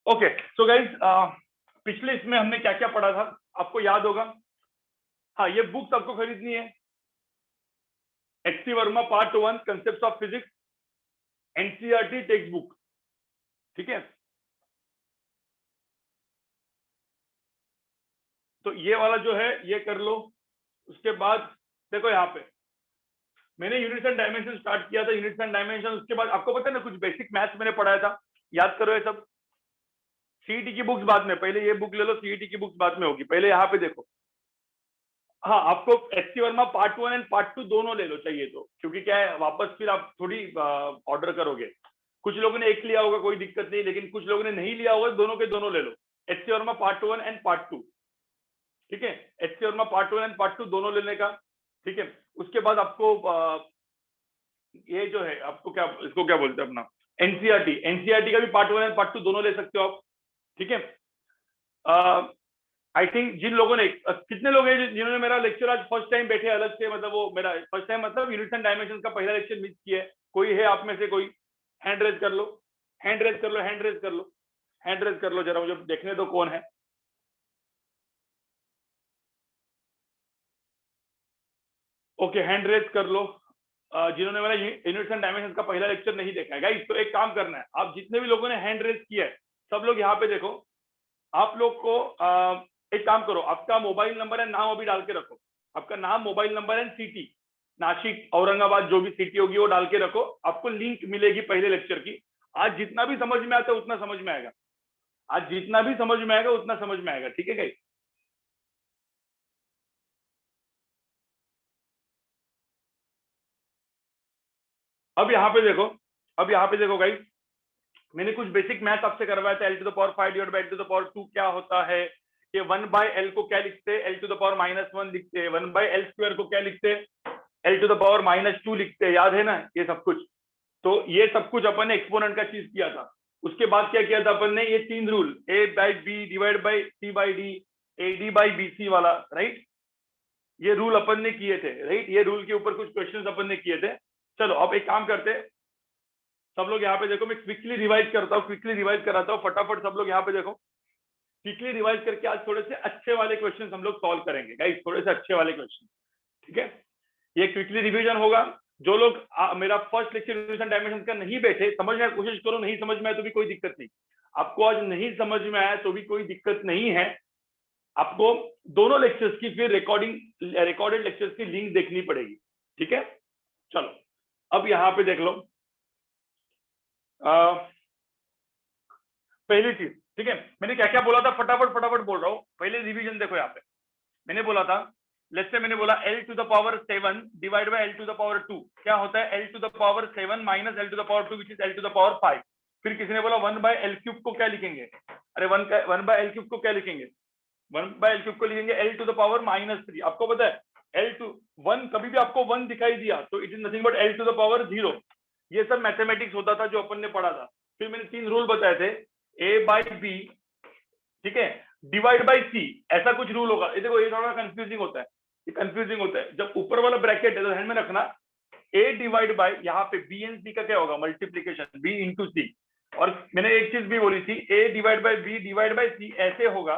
Okay so guys, पिछले इसमें हमने क्या क्या पढ़ा था आपको याद होगा? हाँ, ये बुक्स आपको खरीदनी है। H C Verma part 1 concept of physics, NCERT textbook. ठीक है, तो ये वाला जो है ये कर लो। उसके बाद देखो यहाँ पे मैंने यूनिट्स एंड डायमेंशन स्टार्ट किया था, यूनिट्स एंड डायमेंशन। उसके बाद आपको पता है ना, कुछ बेसिक मैथ्स मैंने पढ़ाया था, याद करो ये सब। सीईटी की बुक्स बाद में, पहले ये बुक ले लो, सीईटी की बुक्स बाद में होगी। पहले यहाँ पे देखो, हाँ आपको H C Verma part 1 and part 2 दोनों ले लो चाहिए तो, क्योंकि क्या है वापस फिर आप थोड़ी ऑर्डर करोगे। कुछ लोगों ने एक लिया होगा कोई दिक्कत नहीं, लेकिन कुछ लोगों ने नहीं लिया होगा, दोनों के दोनों ले लो। H C Verma part 1 and part 2। ठीक है, H C Verma part 1 and part 2 दोनों लेने का। ठीक है, उसके बाद आपको ये जो है आपको क्या, इसको क्या बोलते हैं अपना, एनसीईआरटी का भी पार्ट 1 एंड पार्ट 2 दोनों ले सकते हो आप। ठीक है, आई थिंक जिन लोगों ने कितने लोग हैं जिन्होंने मेरा लेक्चर आज फर्स्ट टाइम बैठे अलग से, मतलब वो मेरा फर्स्ट टाइम मतलब यूनिट्स एंड डायमेंशन का पहला लेक्चर मिस किया है? कोई है आप में से? कोई हैंड रेज कर लो, हैंड रेज कर लो, हैंड रेज कर लो, हैंड रेज कर लो, जरा मुझे देखने दो कौन है। ओके, हैंड रेज कर लो जिन्होंने मेरा यूनिट्स एंड डायमेंशन का पहला लेक्चर नहीं देखा है। गाइस तो एक काम करना है, आप जितने भी लोगों ने हैंड रेज किया है सब लोग यहाँ पे देखो। आप लोग को एक काम करो, आपका मोबाइल नंबर एंड नाम अभी डाल के रखो। आपका नाम, mobile number and city, Nashik, Aurangabad, जो भी सिटी होगी वो डाल के रखो। आपको लिंक मिलेगी पहले लेक्चर की। आज जितना भी समझ में आता है उतना समझ में आएगा, आज जितना भी समझ में आएगा उतना समझ में आएगा। ठीक है गाइस, अब यहाँ पे देखो, अब यहाँ पे देखो गाइस, मैंने कुछ बेसिक मैथ आपसे करवाया था। L to the power 5 divide by L to the power 2 क्या होता है? ये 1 बाय एल को क्या लिखते हैं? एल टू द पावर -1 लिखते हैं। 1 बाय एल स्क्वायर को क्या लिखते हैं? एल टू द पावर -2 लिखते हैं। याद है ना ये सब कुछ? तो ये सब कुछ अपन ने एक्सपोनेंट का चीज किया था। उसके बाद क्या किया था अपन ने? ये 3 rule, A by B divide by C by D, A D by B C वाला, राइट? ये रूल अपन ने किए थे, राइट? ये रूल के ऊपर कुछ क्वेश्चंस अपन ने किए थे। चलो अब एक काम करते हैं, सब लोग यहाँ पे देखो, मैं क्विकली रिवाइज करता हूँ, क्विकली रिवाइज कराता हूँ फटाफट। सब लोग यहाँ पे देखो, क्विकली रिवाइज करके आज थोड़े से अच्छे वाले क्वेश्चन हम लोग सॉल्व करेंगे गाइस, थोड़े से अच्छे वाले क्वेश्चन। ठीक है, ये क्विकली रिवीजन होगा। जो लोग मेरा फर्स्ट लेक्चर डायमेंशन का नहीं बैठे, समझने की कोशिश करो। नहीं समझ में आया तो भी कोई दिक्कत नहीं, आपको आज नहीं समझ में आया तो भी कोई दिक्कत नहीं है। आपको दोनों लेक्चर्स की फिर रिकॉर्डेड लेक्चर्स की लिंक देखनी पड़ेगी। ठीक है, चलो अब यहाँ पे देख लो। पहली चीज, ठीक है, मैंने क्या क्या बोला था, फटाफट फटाफट बोल रहा हूँ। पहले रिवीजन देखो यहाँ पे, मैंने बोला था, लेट्स से मैंने बोला l to the power 7 divide by l to the power 2 क्या होता है? l to the power 7 minus l to the power 2 which is l to the power 5। फिर किसी ने बोला 1 बाय l क्यूब को क्या लिखेंगे? अरे 1 बाय l क्यूब को क्या लिखेंगे? 1 बाय l क्यूब को लिखेंगे l टू द पावर -3। आपको पता है l टू 1, कभी भी आपको 1 दिखाई दिया तो it is nothing but l to the power 0। ये सब मैथमेटिक्स होता था जो अपन ने पढ़ा था। फिर मैंने 3 रूल बताए थे, a बाई बी, ठीक है, डिवाइड बाई सी, ऐसा कुछ रूल होगा। ये देखो, ये थोड़ा कंफ्यूजिंग होता है, ये कंफ्यूजिंग होता है। जब ऊपर वाला ब्रैकेट है तो ध्यान में रखना, a डिवाइड बाई, यहाँ पे b एंड c का क्या होगा? Multiplication, b into C. और मैंने एक चीज भी बोली थी, a divide by b divide by C ऐसे होगा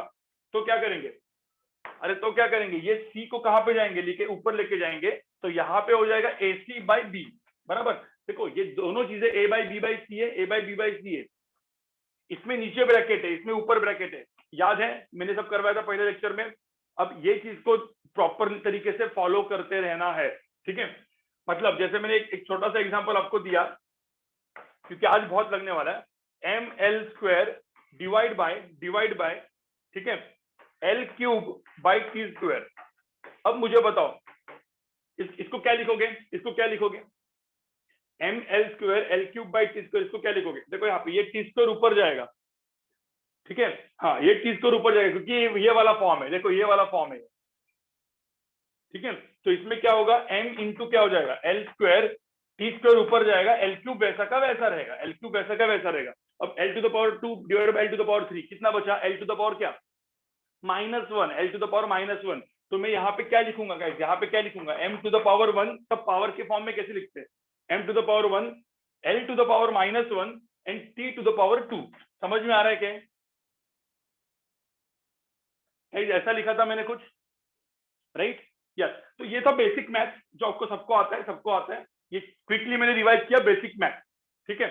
तो क्या करेंगे? अरे तो क्या करेंगे? ये c को कहाँ पे जाएंगे? लेके ऊपर लेके जाएंगे, तो यहाँ पे हो जाएगा ac बाई b, बराबर। देखो ये दोनों चीजें a बाई b बाई सी है, a बाई b बाई सी है। इसमें नीचे ब्रैकेट है, इसमें ऊपर ब्रैकेट है। याद है, मैंने सब करवाया था पहले लेक्चर में। अब ये चीज को प्रॉपर तरीके से फॉलो करते रहना है। ठीक है, मतलब जैसे मैंने एक छोटा सा एग्जांपल आपको दिया, क्योंकि आज बहुत लगने वाला है। M L square divide by, ठीक है, L cube by T square. अब मुझे बताओ इसको क्या लिखोगे? इसको क्या लिखोगे? M L square L cube by T square, इसको क्या लिखोगे? देखो यहाँ पे ये टी स्क्वायर ऊपर जाएगा, ठीक है, हाँ ये टी स्क्वायर ऊपर जाएगा क्योंकि ये वाला फॉर्म है। देखो ये वाला फॉर्म है, ठीक है। तो इसमें क्या होगा? m इंटू क्या हो जाएगा? एल स्क्वायर, टी स्क्वायर ऊपर जाएगा, एल क्यूब वैसा का वैसा रहेगा, एल क्यूब वैसा का वैसा रहेगा। अब L to the power 2 divide by L to the power 3 कितना बचा? एल टू द पावर क्या? -1, एल टू द पावर -1। तो मैं यहाँ पे क्या लिखूंगा गाइस? यहाँ पे क्या लिखूंगा? m to the power 1। तब पावर के फॉर्म में कैसे लिखते हैं? m to the power 1, L to the power -1 and t to the power 2। समझ में आ रहा है क्या? ऐसा लिखा था मैंने कुछ, राइट? यस। तो ये था बेसिक मैथ जो आपको सबको आता है। ये क्विकली मैंने रिवाइज किया बेसिक मैथ, ठीक है।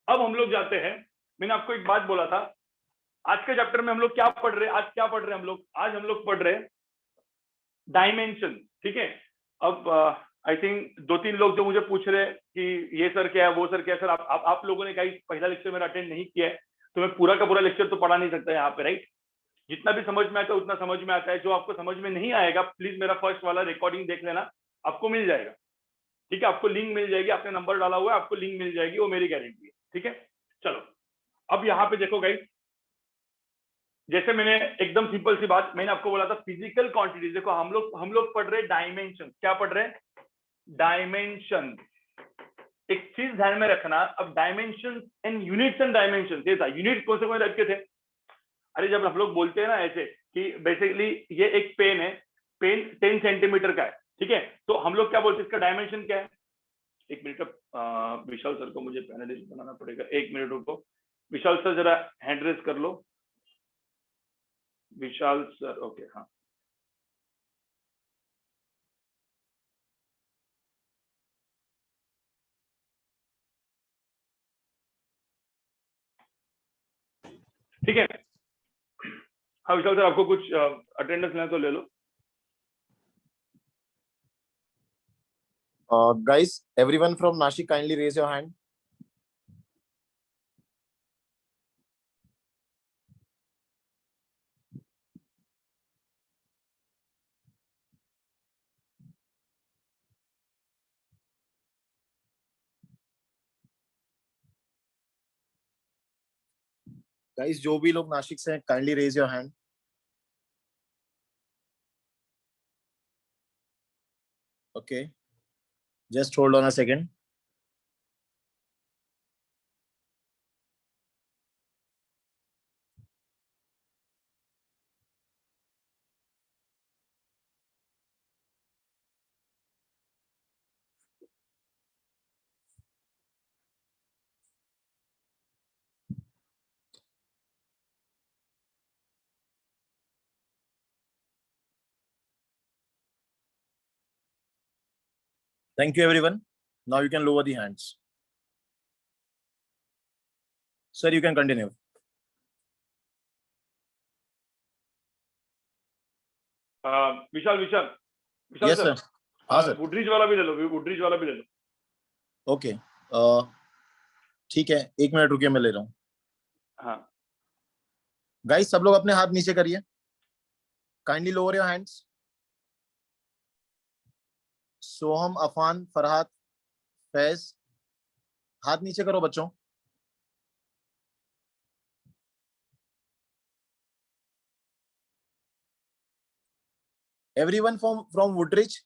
अब हम लोग जाते हैं, मैंने आपको एक बात बोला था, आज के चैप्टर में हम लोग क्या पढ़ रहे हैं? आज हम लोग पढ़ रहे हैं डायमेंशन, ठीक है। अब आई थिंक 2-3 लोग जो मुझे पूछ रहे हैं कि ये सर क्या है, वो सर क्या है। सर आप लोगों ने कहीं पहला लेक्चर मेरा अटेंड नहीं किया है, तो मैं पूरा का पूरा लेक्चर तो पढ़ा नहीं सकता यहाँ पे, राइट? जितना भी समझ में आता है उतना समझ में आता है। जो आपको समझ में नहीं आएगा, प्लीज मेरा फर्स्ट वाला रिकॉर्डिंग देख लेना, आपको मिल जाएगा, ठीक है। आपको लिंक मिल जाएगी, आपने नंबर डाला हुआ है, आपको लिंक मिल जाएगी, वो मेरी गारंटी है, ठीक है। चलो, अब यहाँ पे देखो गाइस, जैसे मैंने एकदम सिंपल सी बात मैंने आपको बोला था, फिजिकल क्वांटिटीज। देखो हम लोग पढ़ रहे डायमेंशन। क्या पढ़ रहे हैं? डायमेंशन। एक चीज ध्यान में रखना, अब dimension and units and dimension, ये था। यूनिट कौन से रखे थे? अरे जब हम लोग बोलते हैं ना ऐसे कि बेसिकली ये एक पेन है, पेन 10 सेंटीमीटर का है, ठीक है। तो हम लोग क्या बोलते हैं, इसका डायमेंशन क्या है? एक मिनट, विशाल सर को मुझे पैनलिस्ट बनाना पड़ेगा, एक मिनट रुको। विशाल सर जरा हैंड रेज कर लो। विशाल सर, ओके, हाँ। ठीक है, हाँ विशाल सर, आपको कुछ अटेंडेंस लेना तो ले लो। Guys, everyone from Nashik, kindly raise your hand. Guys, जो भी लोग नासिक से हैं, kindly raise your hand. Okay, just hold on a second. Thank you, everyone. Now you can lower the hands. Sir, you can continue. Vishal Vishal Vishal Yes, sir, sir. हाँ sir. Woodridge वाला भी ले लो, Woodridge वाला भी ले लो। Okay. ठीक है, 1 minute रुकिए, मैं ले रहा हूँ. हाँ गाइस, सब लोग अपने हाथ नीचे करिए. Kindly lower your hands. Soham, Afan, Farhad, Faiz, हाथ नीचे करो बच्चों. एवरीवन फ्रॉम वुडरिच,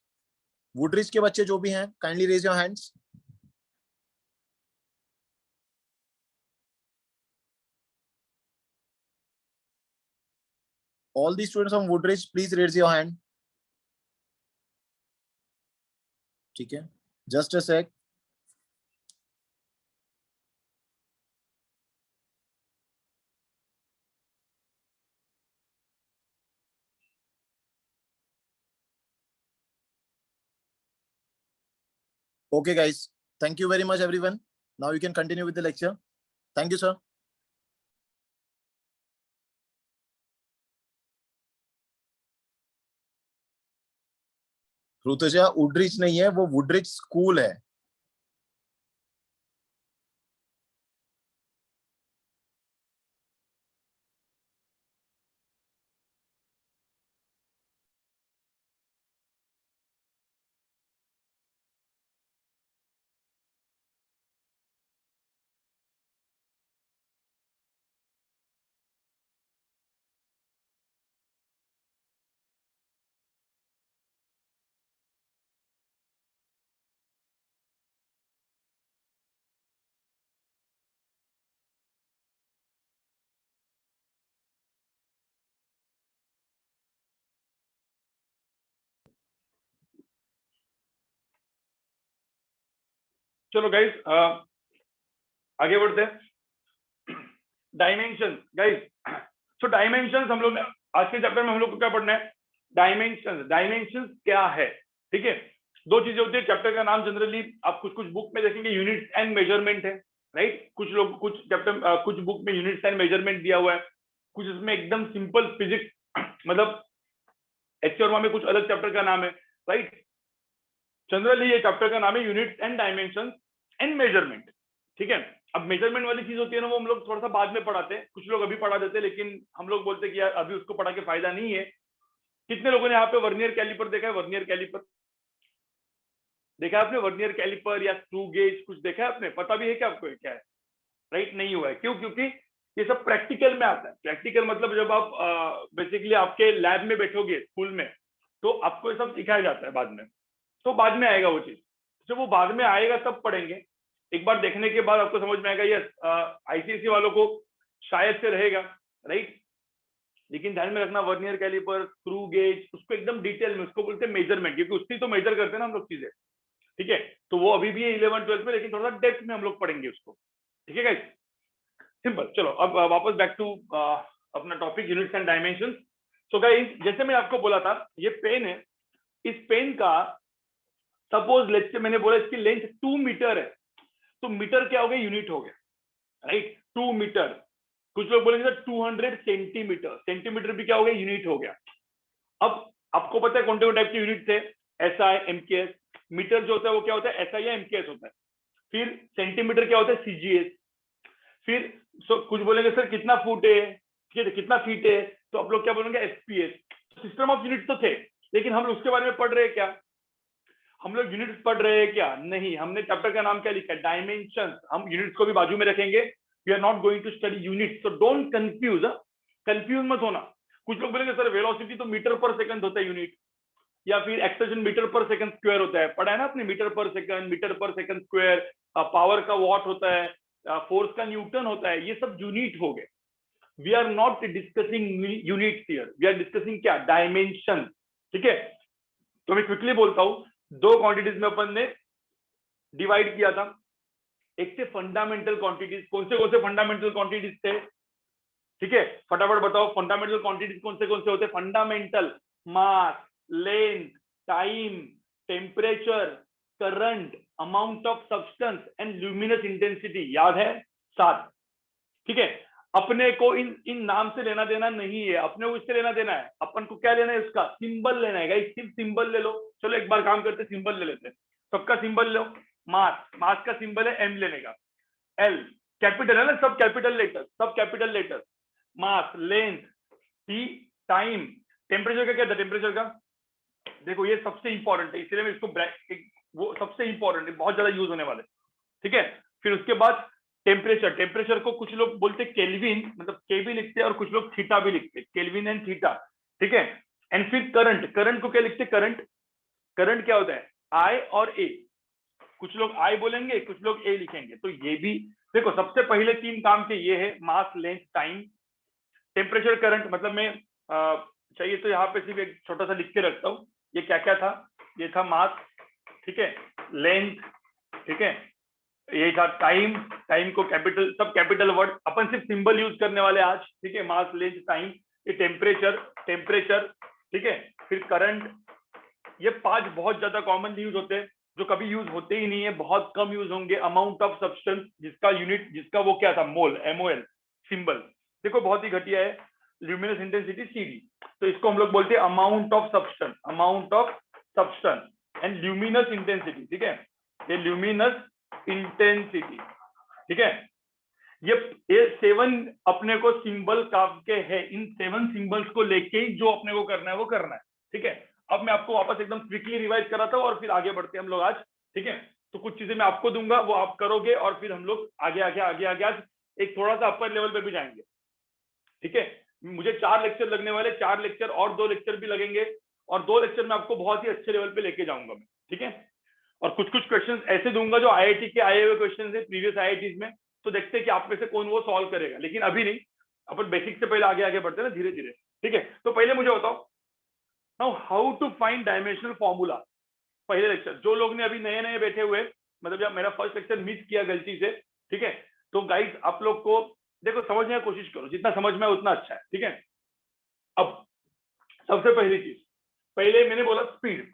वुडरिच के बच्चे जो भी हैं, kindly raise your hands. All the students from Woodridge, please raise your hand. ठीक है, just a sec. Okay, guys. Thank you very much, everyone. Now you can continue with the lecture. Thank you, sir. Rutuja वुडरिच नहीं है, वो वुडरिच school है. चलो guys, आगे बढ़ते हैं। डायमेंशन गाइस, सो डायमेंशन हम लोग आज के चैप्टर में हम लोग को क्या पढ़ना है? डायमेंशन। डायमेंशन क्या है? ठीक है, दो चीजें होती है चैप्टर का नाम जनरली आप कुछ कुछ बुक में देखेंगे यूनिट्स एंड मेजरमेंट है, राइट? कुछ लोग कुछ चैप्टर कुछ बुक में यूनिट्स एंड मेजरमेंट दिया हुआ है, कुछ इसमें एकदम सिंपल फिजिक्स मतलब एच वर्मा में कुछ अलग चैप्टर का नाम है, राइट? जनरली ये चैप्टर का नाम है units and dimension and measurement. ठीक है, अब मेजरमेंट वाली चीज होती है ना, वो हम लोग थोड़ा सा बाद में पढ़ाते हैं, कुछ लोग अभी पढ़ा देते हैं, लेकिन हम लोग बोलते हैं कि यार अभी उसको पढ़ा के फायदा नहीं है। कितने लोगों ने यहाँ पे वर्नियर कैलिपर देखा है? वर्नियर कैलिपर देखा है आपने? वर्नियर कैलिपर या स्क्रू गेज कुछ देखा है आपने? पता भी है कि आपको क्या है? राइट, नहीं हुआ है। क्यों? क्योंकि ये सब प्रैक्टिकल में आता है। प्रैक्टिकल मतलब जब आप बेसिकली आपके लैब में बैठोगे स्कूल में, तो आपको ये सब सिखाया जाता है बाद में, तो बाद में आएगा वो चीज। जब वो बाद में आएगा तब पढ़ेंगे। एक बार देखने के बाद आपको समझ में आएगा, यस आईसीएसई वालों को शायद से रहेगा, राइट? लेकिन ध्यान में रखना, वर्नियर कैलिपर, स्क्रू गेज, उसको एकदम डिटेल में, उसको बोलते हैं मेजरमेंट, क्योंकि उससे तो मेजर करते हैं ना हम लोग चीजें। ठीक है, तो वो अभी भी है 11-12 में, लेकिन थोड़ा सा डेप्थ में हम लोग पढ़ेंगे उसको। ठीक है गाइस, सिंपल। चलो अब वापस बैक टू अपना topic, units and dimensions. So guys, जैसे मैं आपको बोला था, ये पेन है, इस पेन का सपोज लेट्स से मैंने बोला इसकी लेंथ 2 मीटर है, तो मीटर क्या हो गया? यूनिट हो गया, राइट? 2 मीटर। कुछ लोग बोलेंगे सर 200 सेंटीमीटर, सेंटीमीटर भी क्या हो गया? यूनिट हो गया। अब आपको पता है कौन कौन टाइप के यूनिट थे? SI, MKS. मीटर जो होता है वो क्या होता है? एसआई या एमकेएस होता है। फिर सेंटीमीटर क्या होता है? सीजीएस। फिर कुछ बोलेंगे सर कितना फुट है, ठीक है, कितना फीट है, तो आप लोग क्या बोलेंगे? एसपीएस। सिस्टम ऑफ यूनिट तो थे, लेकिन हम उसके बारे में पढ़ रहे हैं क्या? हम लोग यूनिट्स पढ़ रहे हैं क्या? नहीं। हमने चैप्टर का नाम क्या लिखा है? डायमेंशन। हम यूनिट्स को भी बाजू में रखेंगे। We are not going to study units, तो डोंट कंफ्यूज। कंफ्यूज मत होना। कुछ लोग बोलेंगे सर वेलोसिटी तो मीटर पर सेकंड होता है यूनिट, या फिर एक्सेलरेशन मीटर पर सेकंड स्क्वायर होता है। पढ़ा है ना आपने? मीटर पर सेकंड स्क्वायर, पावर का वॉट होता है, फोर्स का न्यूटन होता है, ये सब यूनिट हो गए। We are not discussing units here, we are discussing क्या? डायमेंशन। ठीक है, तो मैं क्विकली बोलता हूं, दो क्वांटिटीज में अपन ने डिवाइड किया था। एक थे फंडामेंटल क्वांटिटीज। कौन से फंडामेंटल क्वांटिटीज थे? ठीक है, फटाफट बताओ, फंडामेंटल क्वांटिटीज कौन से होते? Fundamental, mass, length, time, temperature, current, amount of substance and luminous intensity. याद है? 7। ठीक है, अपने को इन नाम से लेना देना नहीं है, अपने को इससे लेना देना है। अपन को क्या लेना है? इसका सिंबल लेना है गाइस, सिर्फ सिंबल ले लो। चलो एक बार काम करते, सिंबल ले लेते हैं। सबका सिंबल लो। मास, मास का सिंबल है एम लेने का। एल कैपिटल है ना, सब कैपिटल लेटर, सब कैपिटल लेटर। मास, लेंथ, टी, टाइम। टेम्परेचर का क्या था? टेम्परेचर का देखो, ये सबसे इंपॉर्टेंट है, इसलिए मैं इसको वो सबसे इंपॉर्टेंट है, बहुत ज्यादा यूज होने वाले। ठीक है, फिर उसके बाद टेम्परेचर। टेम्परेचर को कुछ लोग बोलते केल्विन, मतलब के भी लिखते हैं, और कुछ लोग थीटा भी लिखते हैं, केल्विन एंड थीटा। ठीक है, एंड फिर करंट। करंट को क्या लिखते हैं? करंट, करंट क्या होता है? आई और ए। कुछ लोग आई बोलेंगे, कुछ लोग ए लिखेंगे। तो ये भी देखो, सबसे पहले 3 काम के ये है, मास, लेंथ, टाइम। टेम्परेचर, करंट, मतलब मैं चाहिए तो यहाँ पे सिर्फ एक छोटा सा लिख के रखता हूँ। ये क्या क्या था? ये था मास, ठीक है, लेंथ, ठीक है, ये था टाइम। टाइम को कैपिटल, सब कैपिटल वर्ड, अपन सिर्फ सिंबल यूज करने वाले आज। ठीक है, मास, लेंथ, टाइम। ये टेम्परेचर, टेम्परेचर, ठीक है, फिर करंट। ये 5 बहुत ज्यादा कॉमन यूज होते हैं, जो कभी यूज होते ही नहीं है, बहुत कम यूज होंगे। अमाउंट ऑफ सब्सटेंस, जिसका यूनिट, जिसका वो क्या था? मोल, एमओएल सिंबल। देखो बहुत ही घटिया है। ल्यूमिनस इंटेंसिटी सीडी, तो इसको हम लोग बोलते हैं amount of substance, amount of substance and luminous intensity. ठीक है, ये ल्यूमिनस इंटेंसिटी। ठीक है, ये 7 अपने को सिंबल काम के है। इन 7 सिंबल्स को लेके ही जो अपने को करना है वो करना है। ठीक है, अब मैं आपको वापस एकदम क्विकली रिवाइज कराता हूँ, और फिर आगे बढ़ते हैं हम लोग आज। ठीक है, तो कुछ चीजें मैं आपको दूंगा, वो आप करोगे, और फिर हम लोग आगे आगे आगे आगे आज एक थोड़ा सा अपर लेवल पे भी जाएंगे। ठीक है, मुझे 4 लेक्चर लगने वाले, 4 लेक्चर और 2 लेक्चर भी लगेंगे, और 2 लेक्चर में आपको बहुत ही अच्छे लेवल पे लेके जाऊंगा मैं। ठीक है, और कुछ कुछ क्वेश्चंस ऐसे दूंगा जो आईआईटी के आए हुए क्वेश्चंस है प्रीवियस आईआईटीज में, तो देखते हैं कि आप में से कौन वो सॉल्व करेगा। लेकिन अभी नहीं, अपन बेसिक से पहले आगे आगे बढ़ते हैं ना, धीरे धीरे। ठीक है, तो पहले मुझे बताओ now how to find dimensional formula. पहले लेक्चर, जो लोग ने अभी नए नए बैठे हुए, मतलब जब मेरा फर्स्ट लेक्चर मिस किया गलती से, ठीक है, तो गाइस आप लोग को देखो समझने की कोशिश करो, जितना समझ में उतना अच्छा है। ठीक है, अब सबसे पहली चीज, पहले मैंने बोला स्पीड,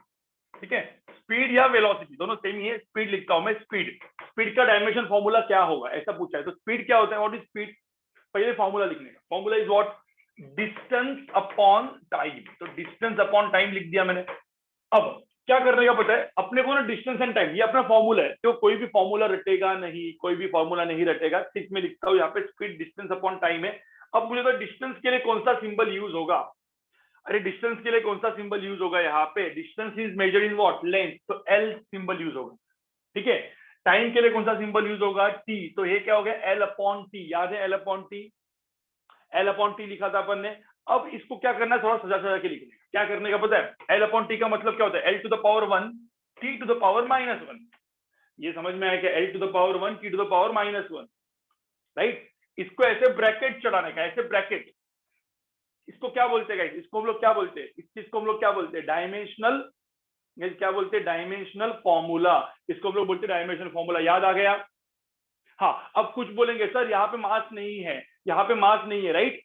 ठीक है, स्पीड या वेलोसिटी दोनों सेम ही है, स्पीड लिखता हूं मैं, स्पीड का डायमेंशन फॉर्मूला क्या होगा ऐसा पूछा है, तो स्पीड क्या होता है, व्हाट इज स्पीड, पहले फॉर्मूला लिखने का, formula is what, distance upon time, तो डिस्टेंस अपॉन टाइम लिख दिया मैंने। अब क्या करने का पता है अपने को ना, डिस्टेंस एंड टाइम, ये अपना फॉर्मूला है, तो कोई भी फॉर्मूला रटेगा नहीं, कोई भी फॉर्मूला नहीं रटेगा, सिर्फ मैं लिखता हूँ यहाँ पे स्पीड डिस्टेंस अपॉन टाइम है। अब मुझे तो डिस्टेंस के लिए कौन सा सिंबल यूज होगा, अरे डिस्टेंस के लिए कौन सा सिंबल यूज होगा, यहाँ पे distance is measured in what, length, तो एल सिंबल यूज होगा, ठीक है। टाइम के लिए कौन सा सिंबल यूज होगा, टी, तो ये क्या हो गया, एल अपॉन टी, याद है L upon T, L upon T लिखा था अपन ने। अब इसको क्या करना है, थोड़ा सजा सजा के लिखने का, क्या करने का पता है, एल अपॉन टी का मतलब क्या होता है, L to the power 1 T to the power -1, ये समझ में आया क्या, L to the power 1 T to the power -1, right. इसको ऐसे ब्रैकेट चढ़ाने का, ऐसे ब्रैकेट, इसको क्या बोलते हैं, इसको हम लोग क्या बोलते हैं, इस चीज को हम लोग क्या बोलते हैं, डायमेंशनल, क्या बोलते हैं, डायमेंशनल फॉर्मूला, इसको हम लोग बोलते हैं डायमेंशनल फॉर्मूला, याद आ गया। हाँ, अब कुछ बोलेंगे सर यहाँ पे मास नहीं है, यहाँ पे मास नहीं है, राइट,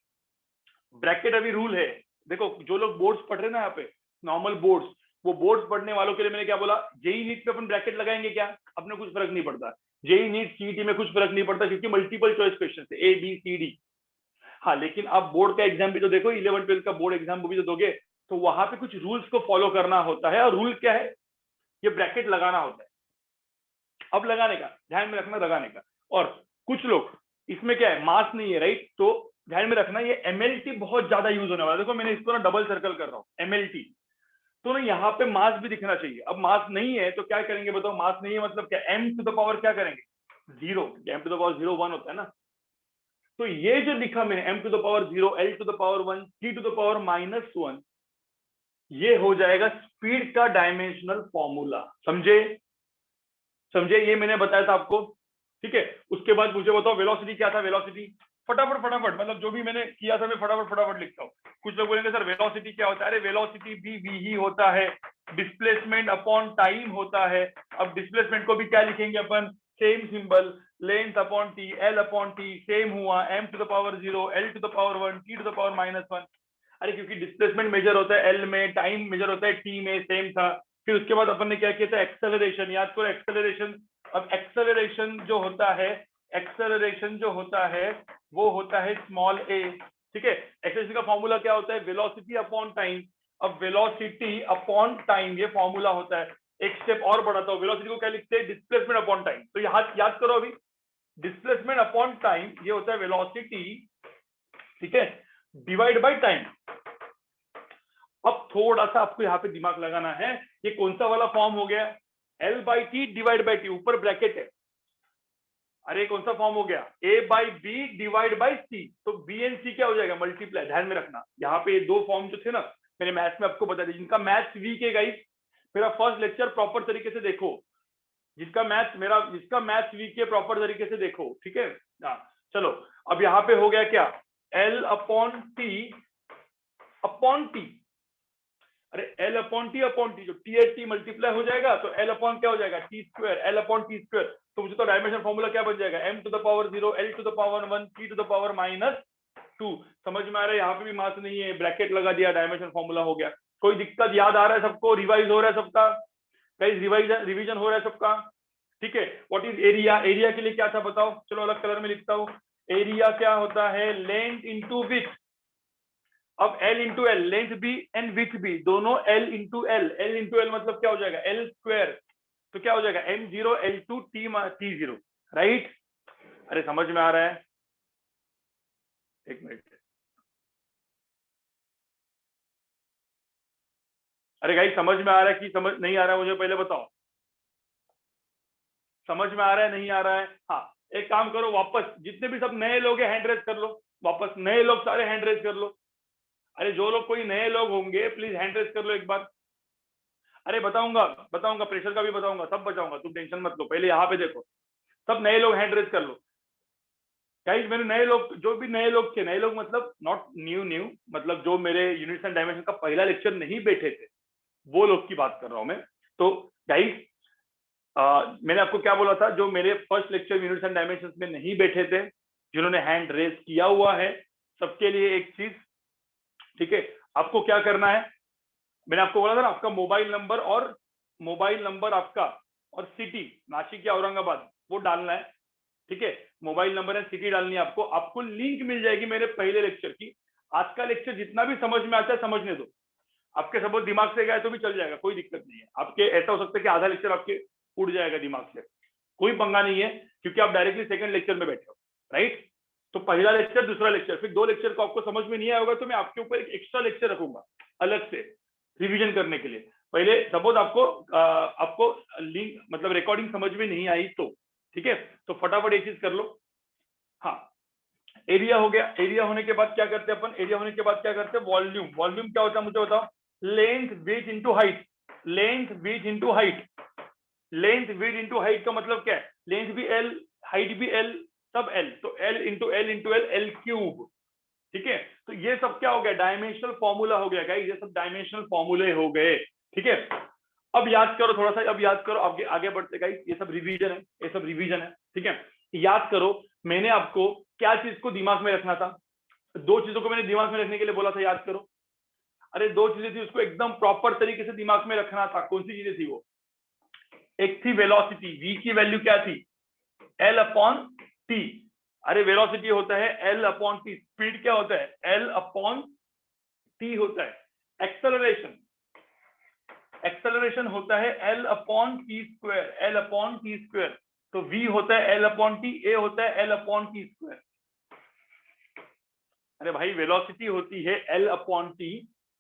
ब्रैकेट अभी रूल है, देखो जो लोग बोर्ड्स पढ़ रहे हैं ना यहाँ पे, नॉर्मल बोर्ड्स, वो बोर्ड्स पढ़ने वालों के लिए मैंने क्या बोला, जेई नीट पे अपन ब्रैकेट लगाएंगे क्या, अपने कुछ फर्क नहीं पड़ता, जेई नीट सीईटी में कुछ फर्क नहीं पड़ता, क्योंकि मल्टीपल चॉइस क्वेश्चन है, ए बी सी डी। हाँ, लेकिन आप बोर्ड का एग्जाम भी तो देखो, 11-12 का बोर्ड एग्जाम भी तो दोगे, तो वहां पे कुछ रूल्स को फॉलो करना होता है, और रूल क्या है, ये ब्रैकेट लगाना होता है। अब लगाने का ध्यान में रखना, लगाने का, और कुछ लोग इसमें क्या है, मास नहीं है, राइट, तो ध्यान में रखना ये एमएलटी बहुत ज्यादा यूज होने वाला है, देखो मैंने इसको ना डबल सर्कल कर रहा हूँ, एमएलटी, तो ना यहाँ पे मास भी दिखना चाहिए। अब मास नहीं है तो क्या करेंगे बताओ, मास नहीं है मतलब क्या, एम टू द पावर क्या करेंगे, 0, एम टू द पावर 0 1 होता है ना, तो ये जो लिखा मैंने m to the power 0 l to the power 1 t to the power -1, ये हो जाएगा स्पीड का डायमेंशनल फॉर्मूला, समझे, समझे, ये मैंने बताया था आपको, ठीक है। उसके बाद मुझे बताओ वेलोसिटी क्या था, वेलोसिटी फटाफट फटाफट, मतलब जो भी मैंने किया था मैं फटाफट फटाफट लिखता हूँ। कुछ लोग बोलेंगे सर वेलोसिटी क्या होता है, अरे वेलोसिटी भी v ही होता है, डिस्प्लेसमेंट अपॉन टाइम होता है। अब डिस्प्लेसमेंट को भी क्या लिखेंगे अपन, same symbol, length upon T, L upon T, same हुआ, m to the power 0 l to the power 1 t to the power -1, अरे क्योंकि डिस्प्लेसमेंट मेजर होता है एल में, टाइम मेजर होता है टी में, सेम था। फिर उसके बाद अपन ने क्या किया था, एक्सेलरेशन, याद करो एक्सेलरेशन। अब एक्सेलरेशन जो होता है, एक्सेलरेशन जो होता है वो होता है स्मॉल ए, ठीक है। एक्सेलरेशन का फॉर्मूला क्या होता है, वेलोसिटी अपॉन टाइम। अब वेलोसिटी अपॉन टाइम ये फॉर्मूला होता है। एक स्टेप और बढ़ाता हूँ, वेलोसिटी को क्या लिखते हैं, डिस्प्लेसमेंट अपॉन टाइम, तो याद करो अभी, डिस्प्लेसमेंट अपॉन टाइम ये होता है वेलोसिटी, ठीक है, डिवाइड बाय टाइम। अब थोड़ा सा आपको यहाँ पे दिमाग लगाना है, ये कौन सा वाला फॉर्म हो गया, L/T डिवाइड बाई टी, ऊपर ब्रैकेट है, अरे कौन सा फॉर्म हो गया, A/B डिवाइड बाई सी, तो B एंड C क्या हो जाएगा, मल्टीप्लाई, ध्यान में रखना। यहाँ पे ये दो फॉर्म जो थे ना मैंने मैथ्स में आपको बता दिया, जिनका मैथ्स वीक है गाइस, मेरा फर्स्ट लेक्चर प्रॉपर तरीके से देखो, जिसका मैथ्स वीक है प्रॉपर तरीके से देखो, ठीक है। हाँ चलो, अब यहाँ पे हो गया क्या, L अपॉन टी, अरे L अपॉन टी जो T मल्टीप्लाई हो जाएगा तो L अपॉन क्या हो जाएगा, T square, L upon T square, तो मुझे तो डायमेंशन फॉर्मूला क्या बन जाएगा, m to the power 0 l to the power 1 t to the power -2। समझ में आ रहा है, यहाँ पे भी मास नहीं है, ब्रैकेट लगा दिया, डायमेंशन फॉर्मूला हो गया। कोई दिक्कत, याद आ रहा है सबको, रिवाइज हो रहा है सबका, रिवीजन हो रहा है सबका, ठीक है। व्हाट इज एरिया, एरिया के लिए क्या था बताओ, चलो अलग कलर में लिखता हूँ, एरिया क्या होता है, लेंथ इंटू विड्थ। अब L इंटू एल, लेंथ भी एंड विड्थ भी, दोनों L इंटू एल मतलब क्या हो जाएगा, L स्क्वायर, तो क्या हो जाएगा m0 l2 t0, राइट। अरे समझ में आ रहा है, एक मिनट, अरे गाइस समझ में आ रहा है कि समझ नहीं आ रहा है, मुझे पहले बताओ, समझ में आ रहा है नहीं आ रहा है। हाँ, एक काम करो, वापस जितने भी सब नए लोग हैं हैंड रेज कर लो, वापस नए लोग सारे हैंड रेज कर लो। अरे जो लोग कोई नए लोग होंगे प्लीज हैंड रेज कर लो एक बार। अरे बताऊंगा, प्रेशर का भी बताऊंगा, सब बचाऊंगा, तुम टेंशन मत लो, पहले यहाँ पे देखो, सब नए लोग हैंड रेज कर लो। गाइस मेरे नए लोग, जो भी नए लोग थे, नए लोग मतलब नॉट न्यू, मतलब जो मेरे यूनिट्स एंड डायमेंशन का पहला लेक्चर नहीं बैठे थे, वो लोग की बात कर रहा हूं मैं। तो गाइस मैंने आपको क्या बोला था, जो मेरे first lecture units and dimensions में नहीं बैठे थे, जिन्होंने हैंड रेज किया हुआ है, सबके लिए एक चीज, ठीक है, आपको क्या करना है, मैंने आपको बोला था ना, आपका मोबाइल नंबर आपका और सिटी नासिक या औरंगाबाद वो डालना है। ठीक है, मोबाइल नंबर एंड सिटी डालनी है आपको। आपको लिंक मिल जाएगी मेरे पहले लेक्चर की। आज का लेक्चर जितना भी समझ में आता है समझने दो, आपके सपोज दिमाग से गए तो भी चल जाएगा, कोई दिक्कत नहीं है। आपके ऐसा हो सकता है कि आधा लेक्चर आपके उड़ जाएगा दिमाग से, कोई पंगा नहीं है, क्योंकि आप डायरेक्टली सेकंड लेक्चर में बैठे हो, राइट। तो पहला लेक्चर, दूसरा लेक्चर, फिर 2 लेक्चर को आपको समझ में नहीं आया होगा तो मैं आपके ऊपर एक एक्स्ट्रा लेक्चर रखूंगा अलग से रिवीजन करने के लिए। पहले सपोज आपको लिंक मतलब रिकॉर्डिंग समझ में नहीं आई तो, ठीक है, तो फटाफट ये चीज कर लो। हाँ, एरिया हो गया। एरिया होने के बाद क्या करते हैं अपन, एरिया होने के बाद क्या करते हैं, वॉल्यूम। वॉल्यूम क्या होता है मुझे बताओ, length width into height. Length width into height. Length width into height का मतलब क्या है, लेंथ भी एल, हाइट भी एल, सब एल, तो L into L into L, L cube. ठीक है, तो ये सब क्या हो गया, डायमेंशनल फॉर्मूला हो गया गाइस, ये सब डायमेंशनल फॉर्मूले हो गए। ठीक है, अब याद करो थोड़ा सा, अब याद करो, आगे आगे बढ़ते गाइस, ये सब रिवीजन है, ये सब रिवीजन है। ठीक है, याद करो मैंने आपको क्या चीज को दिमाग में रखना था, 2 चीजों को मैंने दिमाग में रखने के लिए बोला था, याद करो। अरे 2 चीजें थी, उसको एकदम प्रॉपर तरीके से दिमाग में रखना था। कौन सी चीजें थी वो, एक थी वेलोसिटी, v की वैल्यू क्या थी, L अपॉन t। अरे वेलोसिटी होता है L अपॉन t, स्पीड क्या होता है, L अपॉन t होता है। एक्सेलरेशन, एक्सेलरेशन होता है L upon T square, L upon T square. तो v होता है L अपॉन t, a होता है L अपॉन टी स्क्वायर। अरे भाई वेलोसिटी होती है L अपॉन t,